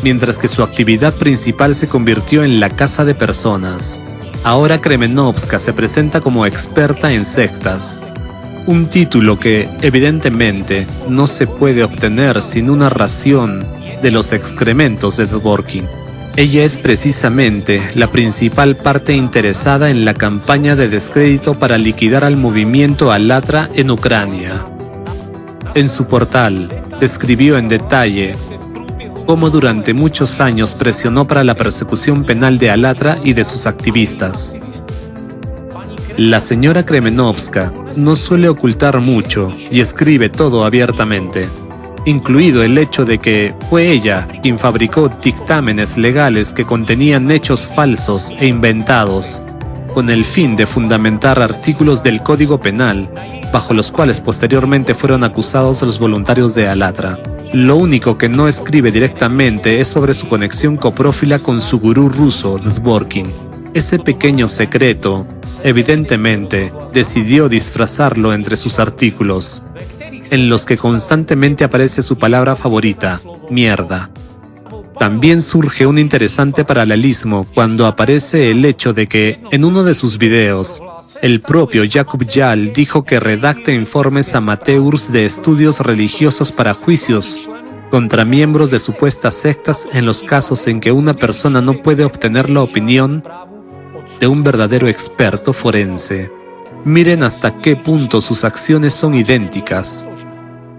Speaker 4: mientras que su actividad principal se convirtió en la caza de personas. Ahora Kremenovska se presenta como experta en sectas, un título que, evidentemente, no se puede obtener sin una ración de los excrementos de Dworkin. Ella es precisamente la principal parte interesada en la campaña de descrédito para liquidar al movimiento Alatra en Ucrania. En su portal, describió en detalle cómo durante muchos años presionó para la persecución penal de Alatra y de sus activistas. La señora Kremenovska no suele ocultar mucho y escribe todo abiertamente. incluido el hecho de que fue ella quien fabricó dictámenes legales que contenían hechos falsos e inventados, con el fin de fundamentar artículos del Código Penal, bajo los cuales posteriormente fueron acusados los voluntarios de Alatra. Lo único que no escribe directamente es sobre su conexión coprófila con su gurú ruso, Dvorkin. Ese pequeño secreto, evidentemente, decidió disfrazarlo entre sus artículos, en los que constantemente aparece su palabra favorita, mierda. También surge un interesante paralelismo cuando aparece el hecho de que, en uno de sus videos, el propio Jakub Jal dijo que redacta informes amateurs de estudios religiosos para juicios contra miembros de supuestas sectas en los casos en que una persona no puede obtener la opinión de un verdadero experto forense. Miren hasta qué punto sus acciones son idénticas.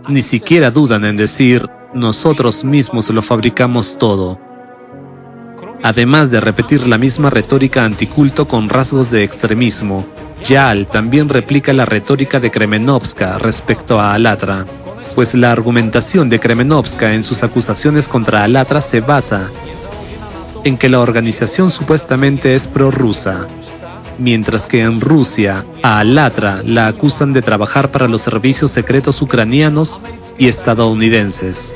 Speaker 4: Ni siquiera dudan en decir, nosotros mismos lo fabricamos todo. Además de repetir la misma retórica anticulto con rasgos de extremismo, Jal también replica la retórica de Kremenovska respecto a Alatra, pues la argumentación de Kremenovska en sus acusaciones contra Alatra se basa en que la organización supuestamente es prorrusa, mientras que en Rusia a Alatra la acusan de trabajar para los servicios secretos ucranianos y estadounidenses.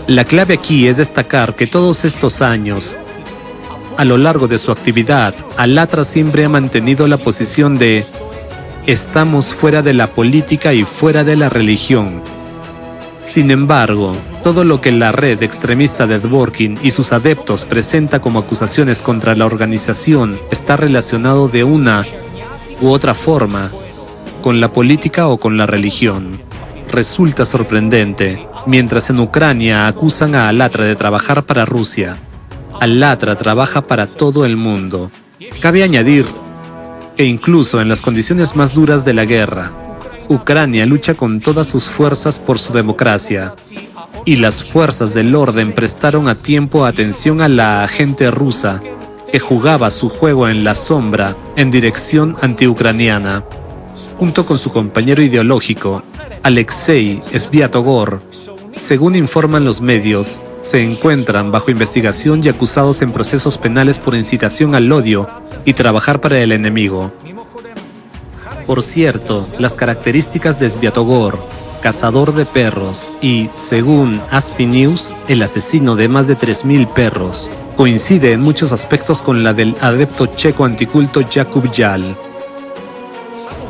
Speaker 4: La clave aquí es destacar que todos estos años, a lo largo de su actividad, Alatra siempre ha mantenido la posición de estamos fuera de la política y fuera de la religión. Sin embargo, todo lo que la red extremista de Dvorkin y sus adeptos presenta como acusaciones contra la organización está relacionado de una u otra forma con la política o con la religión. Resulta sorprendente, mientras en Ucrania acusan a Alatra de trabajar para Rusia, Alatra trabaja para todo el mundo. Cabe añadir que incluso en las condiciones más duras de la guerra, Ucrania lucha con todas sus fuerzas por su democracia, y las fuerzas del orden prestaron a tiempo atención a la agente rusa, que jugaba su juego en la sombra en dirección antiucraniana. Junto con su compañero ideológico, Alexei Sviatogor, según informan los medios, se encuentran bajo investigación y acusados en procesos penales por incitación al odio y trabajar para el enemigo. Por cierto, las características de Sviatogor, cazador de perros y, según Aspy News, el asesino de más de 3.000 perros, coincide en muchos aspectos con la del adepto checo anticulto Jakub Jal.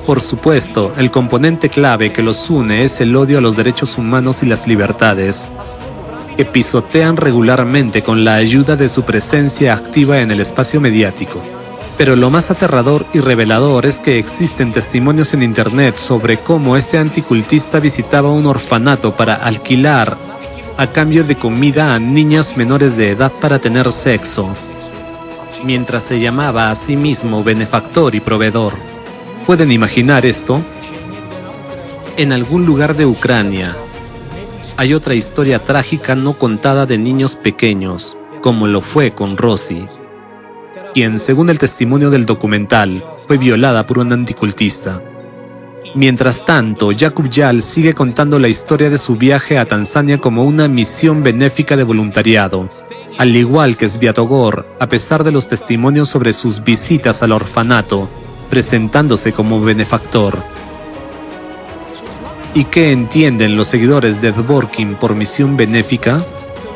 Speaker 4: Por supuesto, el componente clave que los une es el odio a los derechos humanos y las libertades, que pisotean regularmente con la ayuda de su presencia activa en el espacio mediático. Pero lo más aterrador y revelador es que existen testimonios en internet sobre cómo este anticultista visitaba un orfanato para alquilar a cambio de comida a niñas menores de edad para tener sexo, mientras se llamaba a sí mismo benefactor y proveedor. ¿Pueden imaginar esto? En algún lugar de Ucrania hay otra historia trágica no contada de niños pequeños, como lo fue con Rosy, quien, según el testimonio del documental, fue violada por un anticultista. Mientras tanto, Jakub Jal sigue contando la historia de su viaje a Tanzania como una misión benéfica de voluntariado, al igual que Sviatogor, a pesar de los testimonios sobre sus visitas al orfanato, presentándose como benefactor. ¿Y qué entienden los seguidores de Dvorkin por misión benéfica?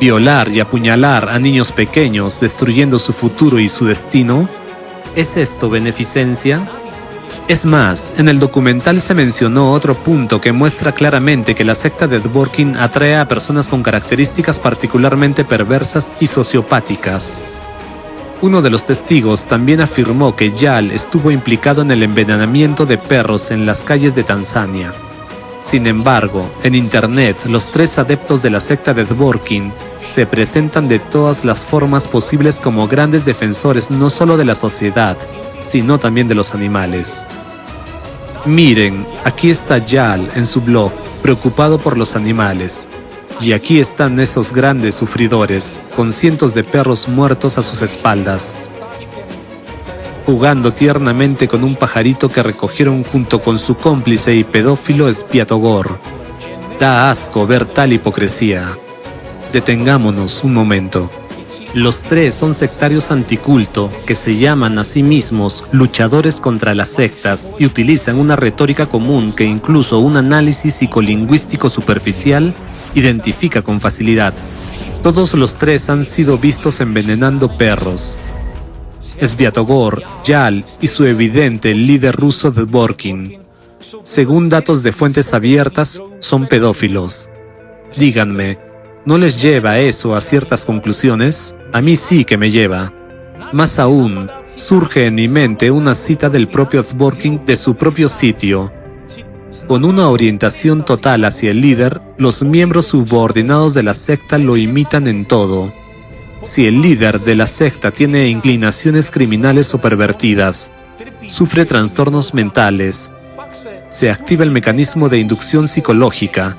Speaker 4: ¿Violar y apuñalar a niños pequeños, destruyendo su futuro y su destino? ¿Es esto beneficencia? Es más, en el documental se mencionó otro punto que muestra claramente que la secta de Dvorkin atrae a personas con características particularmente perversas y sociopáticas. Uno de los testigos también afirmó que Jal estuvo implicado en el envenenamiento de perros en las calles de Tanzania. Sin embargo, en internet, los tres adeptos de la secta de Dvorkin se presentan de todas las formas posibles como grandes defensores no solo de la sociedad, sino también de los animales. Miren, aquí está Jal en su blog, preocupado por los animales. Y aquí están esos grandes sufridores, con cientos de perros muertos a sus espaldas, jugando tiernamente con un pajarito que recogieron junto con su cómplice y pedófilo Sviatogor. Da asco ver tal hipocresía. Detengámonos un momento. Los tres son sectarios anticulto que se llaman a sí mismos luchadores contra las sectas y utilizan una retórica común que incluso un análisis psicolingüístico superficial identifica con facilidad. Todos los tres han sido vistos envenenando perros. Sviatogor, Yal y su evidente líder ruso Dvorkin. Según datos de fuentes abiertas, son pedófilos. Díganme, ¿no les lleva eso a ciertas conclusiones? A mí sí que me lleva. Más aún, surge en mi mente una cita del propio Dvorkin de su propio sitio. Con una orientación total hacia el líder, los miembros subordinados de la secta lo imitan en todo. Si el líder de la secta tiene inclinaciones criminales o pervertidas, sufre trastornos mentales, se activa el mecanismo de inducción psicológica,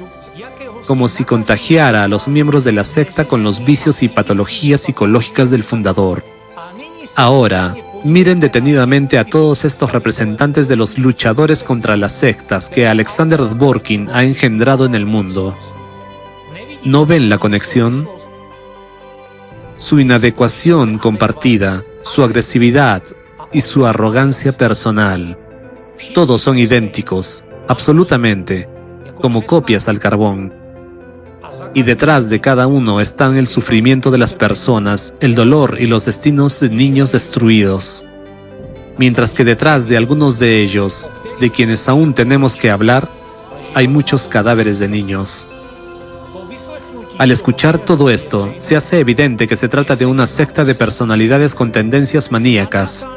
Speaker 4: como si contagiara a los miembros de la secta con los vicios y patologías psicológicas del fundador. Ahora, miren detenidamente a todos estos representantes de los luchadores contra las sectas que Alexander Dvorkin ha engendrado en el mundo. ¿No ven la conexión? Su inadecuación compartida, su agresividad y su arrogancia personal. Todos son idénticos, absolutamente, como copias al carbón. Y detrás de cada uno están el sufrimiento de las personas, el dolor y los destinos de niños destruidos. Mientras que detrás de algunos de ellos, de quienes aún tenemos que hablar, hay muchos cadáveres de niños. Al escuchar todo esto, se hace evidente que se trata de una secta de personalidades con tendencias maníacas,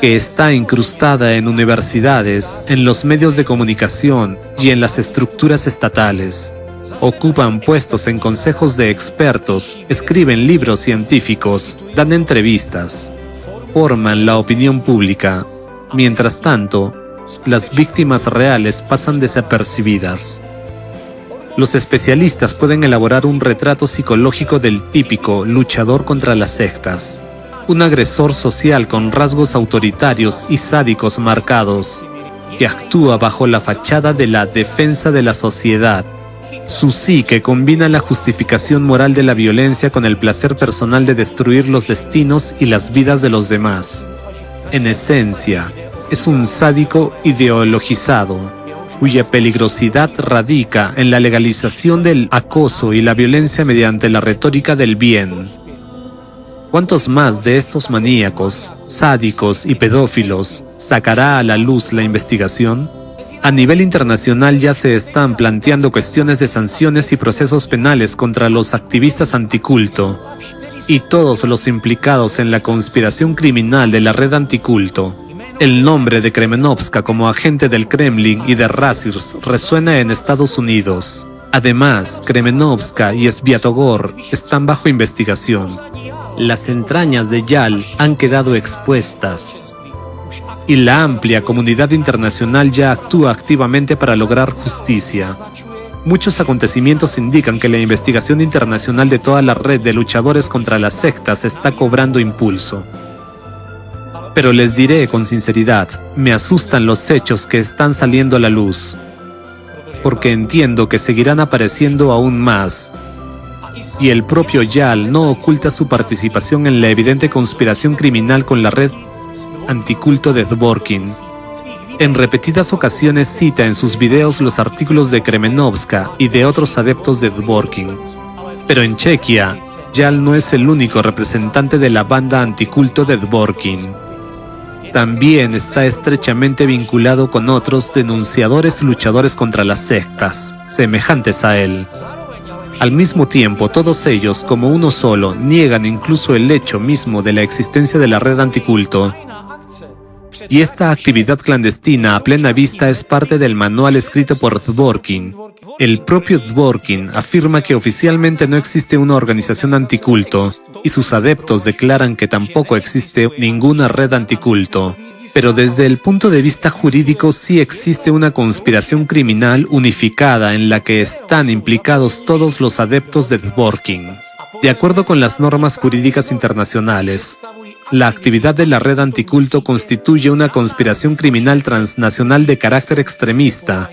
Speaker 4: que está incrustada en universidades, en los medios de comunicación y en las estructuras estatales. Ocupan puestos en consejos de expertos, escriben libros científicos, dan entrevistas, forman la opinión pública. Mientras tanto, las víctimas reales pasan desapercibidas. Los especialistas pueden elaborar un retrato psicológico del típico luchador contra las sectas, un agresor social con rasgos autoritarios y sádicos marcados, que actúa bajo la fachada de la defensa de la sociedad. Su psique combina la justificación moral de la violencia con el placer personal de destruir los destinos y las vidas de los demás. En esencia, es un sádico ideologizado, cuya peligrosidad radica en la legalización del acoso y la violencia mediante la retórica del bien. ¿Cuántos más de estos maníacos, sádicos y pedófilos sacará a la luz la investigación? A nivel internacional ya se están planteando cuestiones de sanciones y procesos penales contra los activistas anticulto y todos los implicados en la conspiración criminal de la red anticulto. El nombre de Kremenovska como agente del Kremlin y de Razirs resuena en Estados Unidos. Además, Kremenovska y Sviatogor están bajo investigación. Las entrañas de Yal han quedado expuestas y la amplia comunidad internacional ya actúa activamente para lograr justicia. Muchos acontecimientos indican que la investigación internacional de toda la red de luchadores contra las sectas está cobrando impulso. Pero les diré con sinceridad, me asustan los hechos que están saliendo a la luz, porque entiendo que seguirán apareciendo aún más. Y el propio Yal no oculta su participación en la evidente conspiración criminal con la red anticulto de Dvorkin. En repetidas ocasiones cita en sus videos los artículos de Kremenovska y de otros adeptos de Dvorkin. Pero en Chequia, Yal no es el único representante de la banda anticulto de Dvorkin. También está estrechamente vinculado con otros denunciadores luchadores contra las sectas, semejantes a él. Al mismo tiempo, todos ellos, como uno solo, niegan incluso el hecho mismo de la existencia de la red anticulto. Y esta actividad clandestina a plena vista es parte del manual escrito por Dvorkin. El propio Dvorkin afirma que oficialmente no existe una organización anticulto, y sus adeptos declaran que tampoco existe ninguna red anticulto. Pero desde el punto de vista jurídico sí existe una conspiración criminal unificada en la que están implicados todos los adeptos de Dvorkin. De acuerdo con las normas jurídicas internacionales, la actividad de la red anticulto constituye una conspiración criminal transnacional de carácter extremista,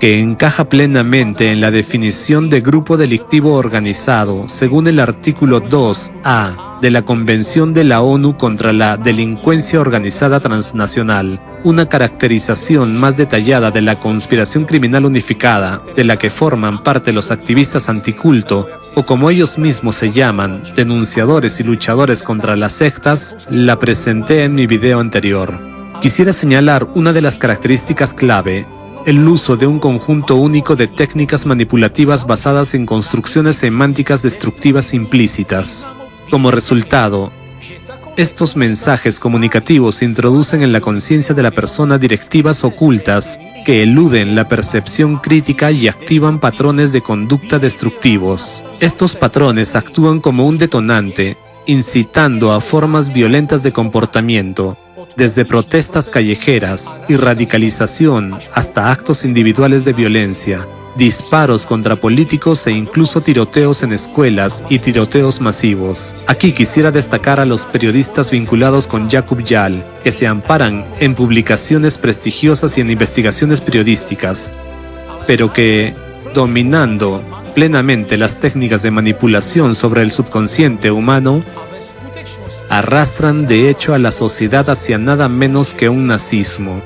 Speaker 4: que encaja plenamente en la definición de grupo delictivo organizado según el artículo 2A de la Convención de la ONU contra la Delincuencia Organizada Transnacional, una caracterización más detallada de la conspiración criminal unificada, de la que forman parte los activistas anticulto, o como ellos mismos se llaman, denunciadores y luchadores contra las sectas, la presenté en mi video anterior. Quisiera señalar una de las características clave: el uso de un conjunto único de técnicas manipulativas basadas en construcciones semánticas destructivas implícitas. Como resultado, estos mensajes comunicativos introducen en la conciencia de la persona directivas ocultas que eluden la percepción crítica y activan patrones de conducta destructivos. Estos patrones actúan como un detonante, incitando a formas violentas de comportamiento, desde protestas callejeras y radicalización hasta actos individuales de violencia, disparos contra políticos e incluso tiroteos en escuelas y tiroteos masivos. Aquí quisiera destacar a los periodistas vinculados con Jakub Jal, que se amparan en publicaciones prestigiosas y en investigaciones periodísticas, pero que, dominando plenamente las técnicas de manipulación sobre el subconsciente humano, arrastran de hecho a la sociedad hacia nada menos que un nazismo.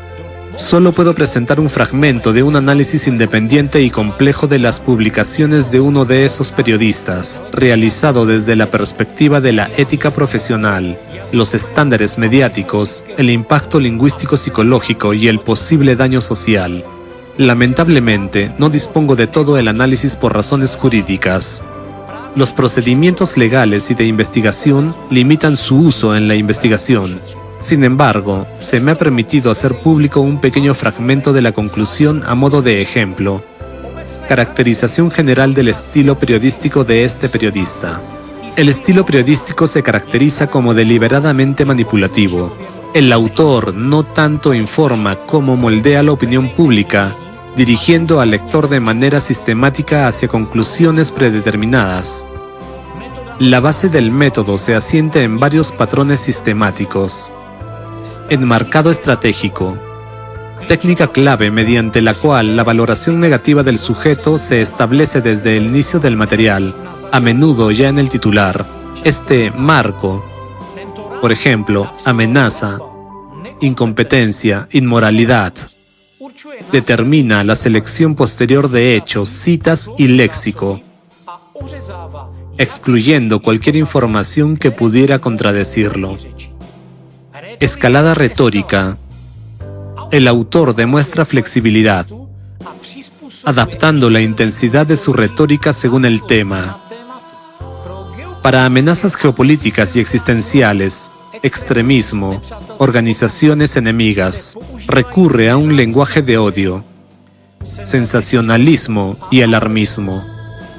Speaker 4: Solo puedo presentar un fragmento de un análisis independiente y complejo de las publicaciones de uno de esos periodistas, realizado desde la perspectiva de la ética profesional, los estándares mediáticos, el impacto lingüístico psicológico y el posible daño social. Lamentablemente, no dispongo de todo el análisis por razones jurídicas. Los procedimientos legales y de investigación limitan su uso en la investigación. Sin embargo, se me ha permitido hacer público un pequeño fragmento de la conclusión a modo de ejemplo. Caracterización general del estilo periodístico de este periodista. El estilo periodístico se caracteriza como deliberadamente manipulativo. El autor no tanto informa como moldea la opinión pública, dirigiendo al lector de manera sistemática hacia conclusiones predeterminadas. La base del método se asienta en varios patrones sistemáticos. Enmarcado estratégico. Técnica clave mediante la cual la valoración negativa del sujeto se establece desde el inicio del material, a menudo ya en el titular. Este marco, por ejemplo, amenaza, incompetencia, inmoralidad, determina la selección posterior de hechos, citas y léxico, excluyendo cualquier información que pudiera contradecirlo. Escalada retórica. El autor demuestra flexibilidad, adaptando la intensidad de su retórica según el tema. Para amenazas geopolíticas y existenciales, extremismo, organizaciones enemigas, recurre a un lenguaje de odio, sensacionalismo y alarmismo.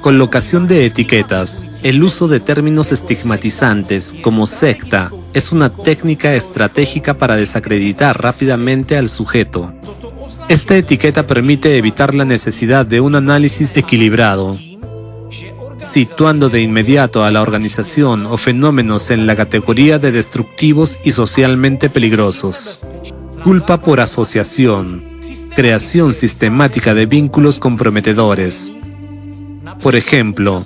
Speaker 4: Colocación de etiquetas. El uso de términos estigmatizantes como secta es una técnica estratégica para desacreditar rápidamente al sujeto. Esta etiqueta permite evitar la necesidad de un análisis equilibrado, situando de inmediato a la organización o fenómenos en la categoría de destructivos y socialmente peligrosos. Culpa por asociación. Creación sistemática de vínculos comprometedores. Por ejemplo,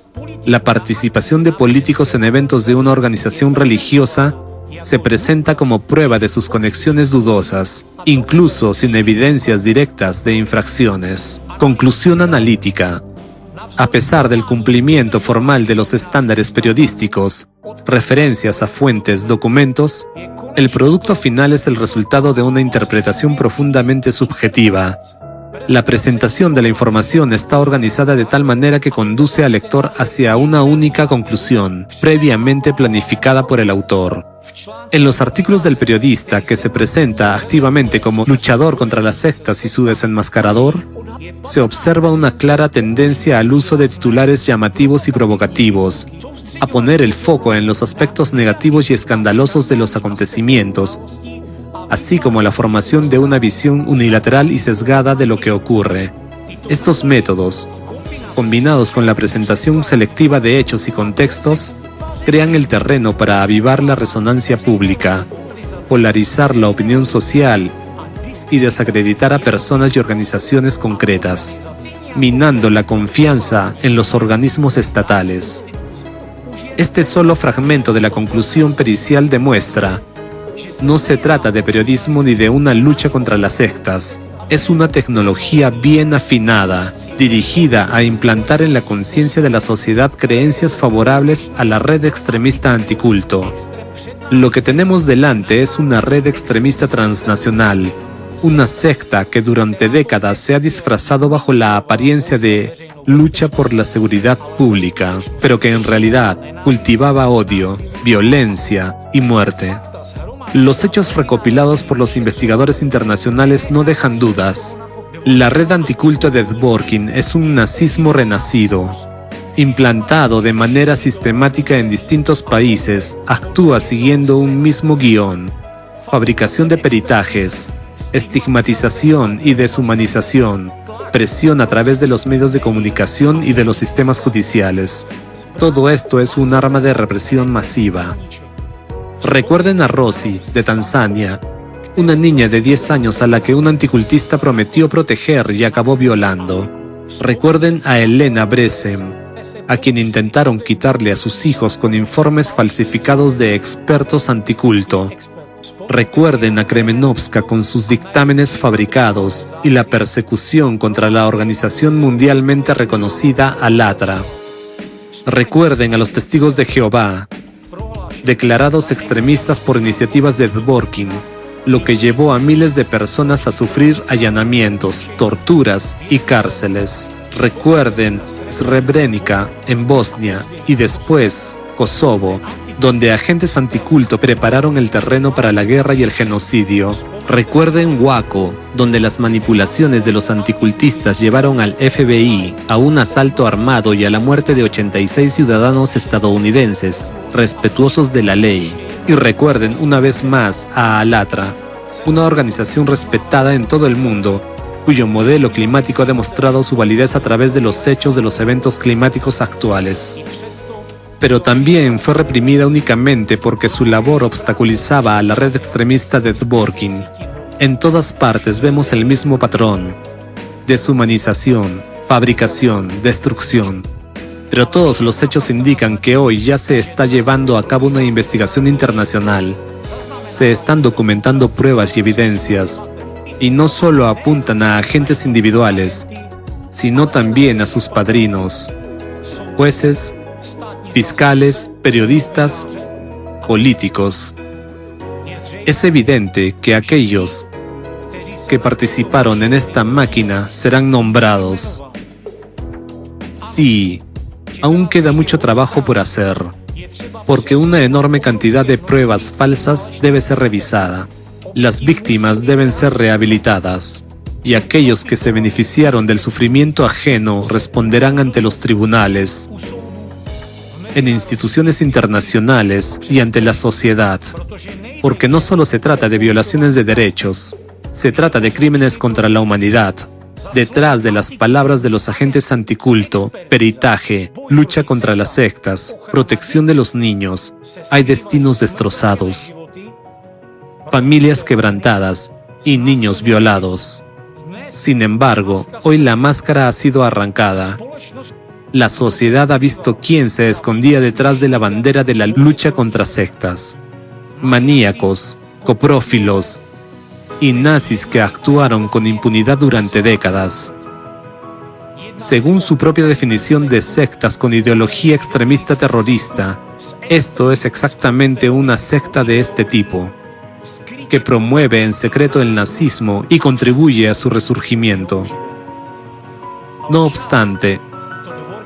Speaker 4: la participación de políticos en eventos de una organización religiosa se presenta como prueba de sus conexiones dudosas, incluso sin evidencias directas de infracciones. Conclusión analítica. A pesar del cumplimiento formal de los estándares periodísticos, referencias a fuentes, documentos, el producto final es el resultado de una interpretación profundamente subjetiva. La presentación de la información está organizada de tal manera que conduce al lector hacia una única conclusión, previamente planificada por el autor. En los artículos del periodista, que se presenta activamente como luchador contra las sectas y su desenmascarador, se observa una clara tendencia al uso de titulares llamativos y provocativos, a poner el foco en los aspectos negativos y escandalosos de los acontecimientos, así como la formación de una visión unilateral y sesgada de lo que ocurre. Estos métodos, combinados con la presentación selectiva de hechos y contextos, crean el terreno para avivar la resonancia pública, polarizar la opinión social y desacreditar a personas y organizaciones concretas, minando la confianza en los organismos estatales. Este solo fragmento de la conclusión pericial demuestra: no se trata de periodismo ni de una lucha contra las sectas. Es una tecnología bien afinada, dirigida a implantar en la conciencia de la sociedad creencias favorables a la red extremista anticulto. Lo que tenemos delante es una red extremista transnacional, una secta que durante décadas se ha disfrazado bajo la apariencia de lucha por la seguridad pública, pero que en realidad cultivaba odio, violencia y muerte. Los hechos recopilados por los investigadores internacionales no dejan dudas. La red anticulto de Dworkin es un nazismo renacido. Implantado de manera sistemática en distintos países, actúa siguiendo un mismo guión: fabricación de peritajes, estigmatización y deshumanización, presión a través de los medios de comunicación y de los sistemas judiciales. Todo esto es un arma de represión masiva. Recuerden a Rosie, de Tanzania, una niña de 10 años a la que un anticultista prometió proteger y acabó violando. Recuerden a Elena Bresem, a quien intentaron quitarle a sus hijos con informes falsificados de expertos anticulto. Recuerden a Kremenovska con sus dictámenes fabricados y la persecución contra la organización mundialmente reconocida ALLATRA. Recuerden a los testigos de Jehová, declarados extremistas por iniciativas de Dworkin, lo que llevó a miles de personas a sufrir allanamientos, torturas y cárceles. Recuerden Srebrenica en Bosnia y después Kosovo, donde agentes anticulto prepararon el terreno para la guerra y el genocidio. Recuerden Waco, donde las manipulaciones de los anticultistas llevaron al FBI a un asalto armado y a la muerte de 86 ciudadanos estadounidenses, respetuosos de la ley. Y recuerden una vez más a ALLATRA, una organización respetada en todo el mundo, cuyo modelo climático ha demostrado su validez a través de los hechos de los eventos climáticos actuales. Pero también fue reprimida únicamente porque su labor obstaculizaba a la red extremista de Dworkin. En todas partes vemos el mismo patrón: deshumanización, fabricación, destrucción. Pero todos los hechos indican que hoy ya se está llevando a cabo una investigación internacional. Se están documentando pruebas y evidencias, y no solo apuntan a agentes individuales, sino también a sus padrinos, jueces, fiscales, periodistas, políticos. Es evidente que aquellos que participaron en esta máquina serán nombrados. Sí, aún queda mucho trabajo por hacer, porque una enorme cantidad de pruebas falsas debe ser revisada. Las víctimas deben ser rehabilitadas, y aquellos que se beneficiaron del sufrimiento ajeno responderán ante los tribunales, en instituciones internacionales y ante la sociedad, porque no solo se trata de violaciones de derechos, se trata de crímenes contra la humanidad. Detrás de las palabras de los agentes anticulto, peritaje, lucha contra las sectas, protección de los niños, hay destinos destrozados, familias quebrantadas y niños violados. Sin embargo, hoy la máscara ha sido arrancada. La sociedad ha visto quién se escondía detrás de la bandera de la lucha contra sectas: maníacos, coprófilos y nazis que actuaron con impunidad durante décadas. Según su propia definición de sectas con ideología extremista terrorista, esto es exactamente una secta de este tipo, que promueve en secreto el nazismo y contribuye a su resurgimiento. No obstante,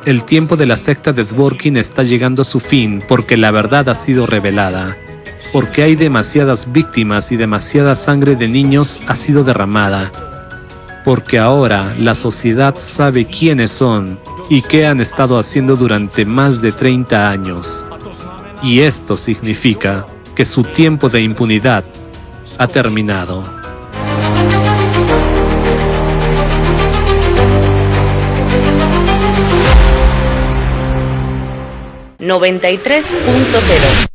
Speaker 4: el tiempo de la secta de Dworkin está llegando a su fin porque la verdad ha sido revelada, porque hay demasiadas víctimas y demasiada sangre de niños ha sido derramada, porque ahora la sociedad sabe quiénes son y qué han estado haciendo durante más de 30 años. Y esto significa que su tiempo de impunidad ha terminado.
Speaker 1: «93.0».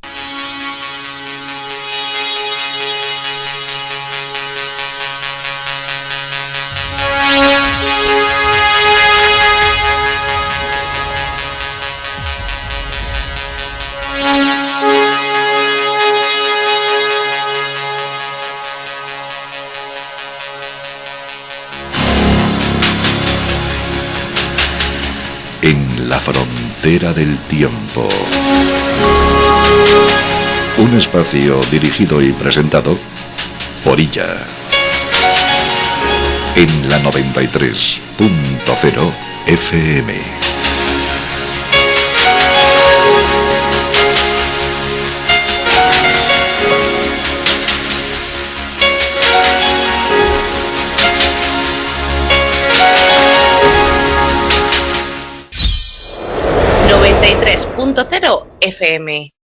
Speaker 2: la frontera del tiempo. Un espacio dirigido y presentado por ella. En la 93.0 FM.
Speaker 1: .0 FM.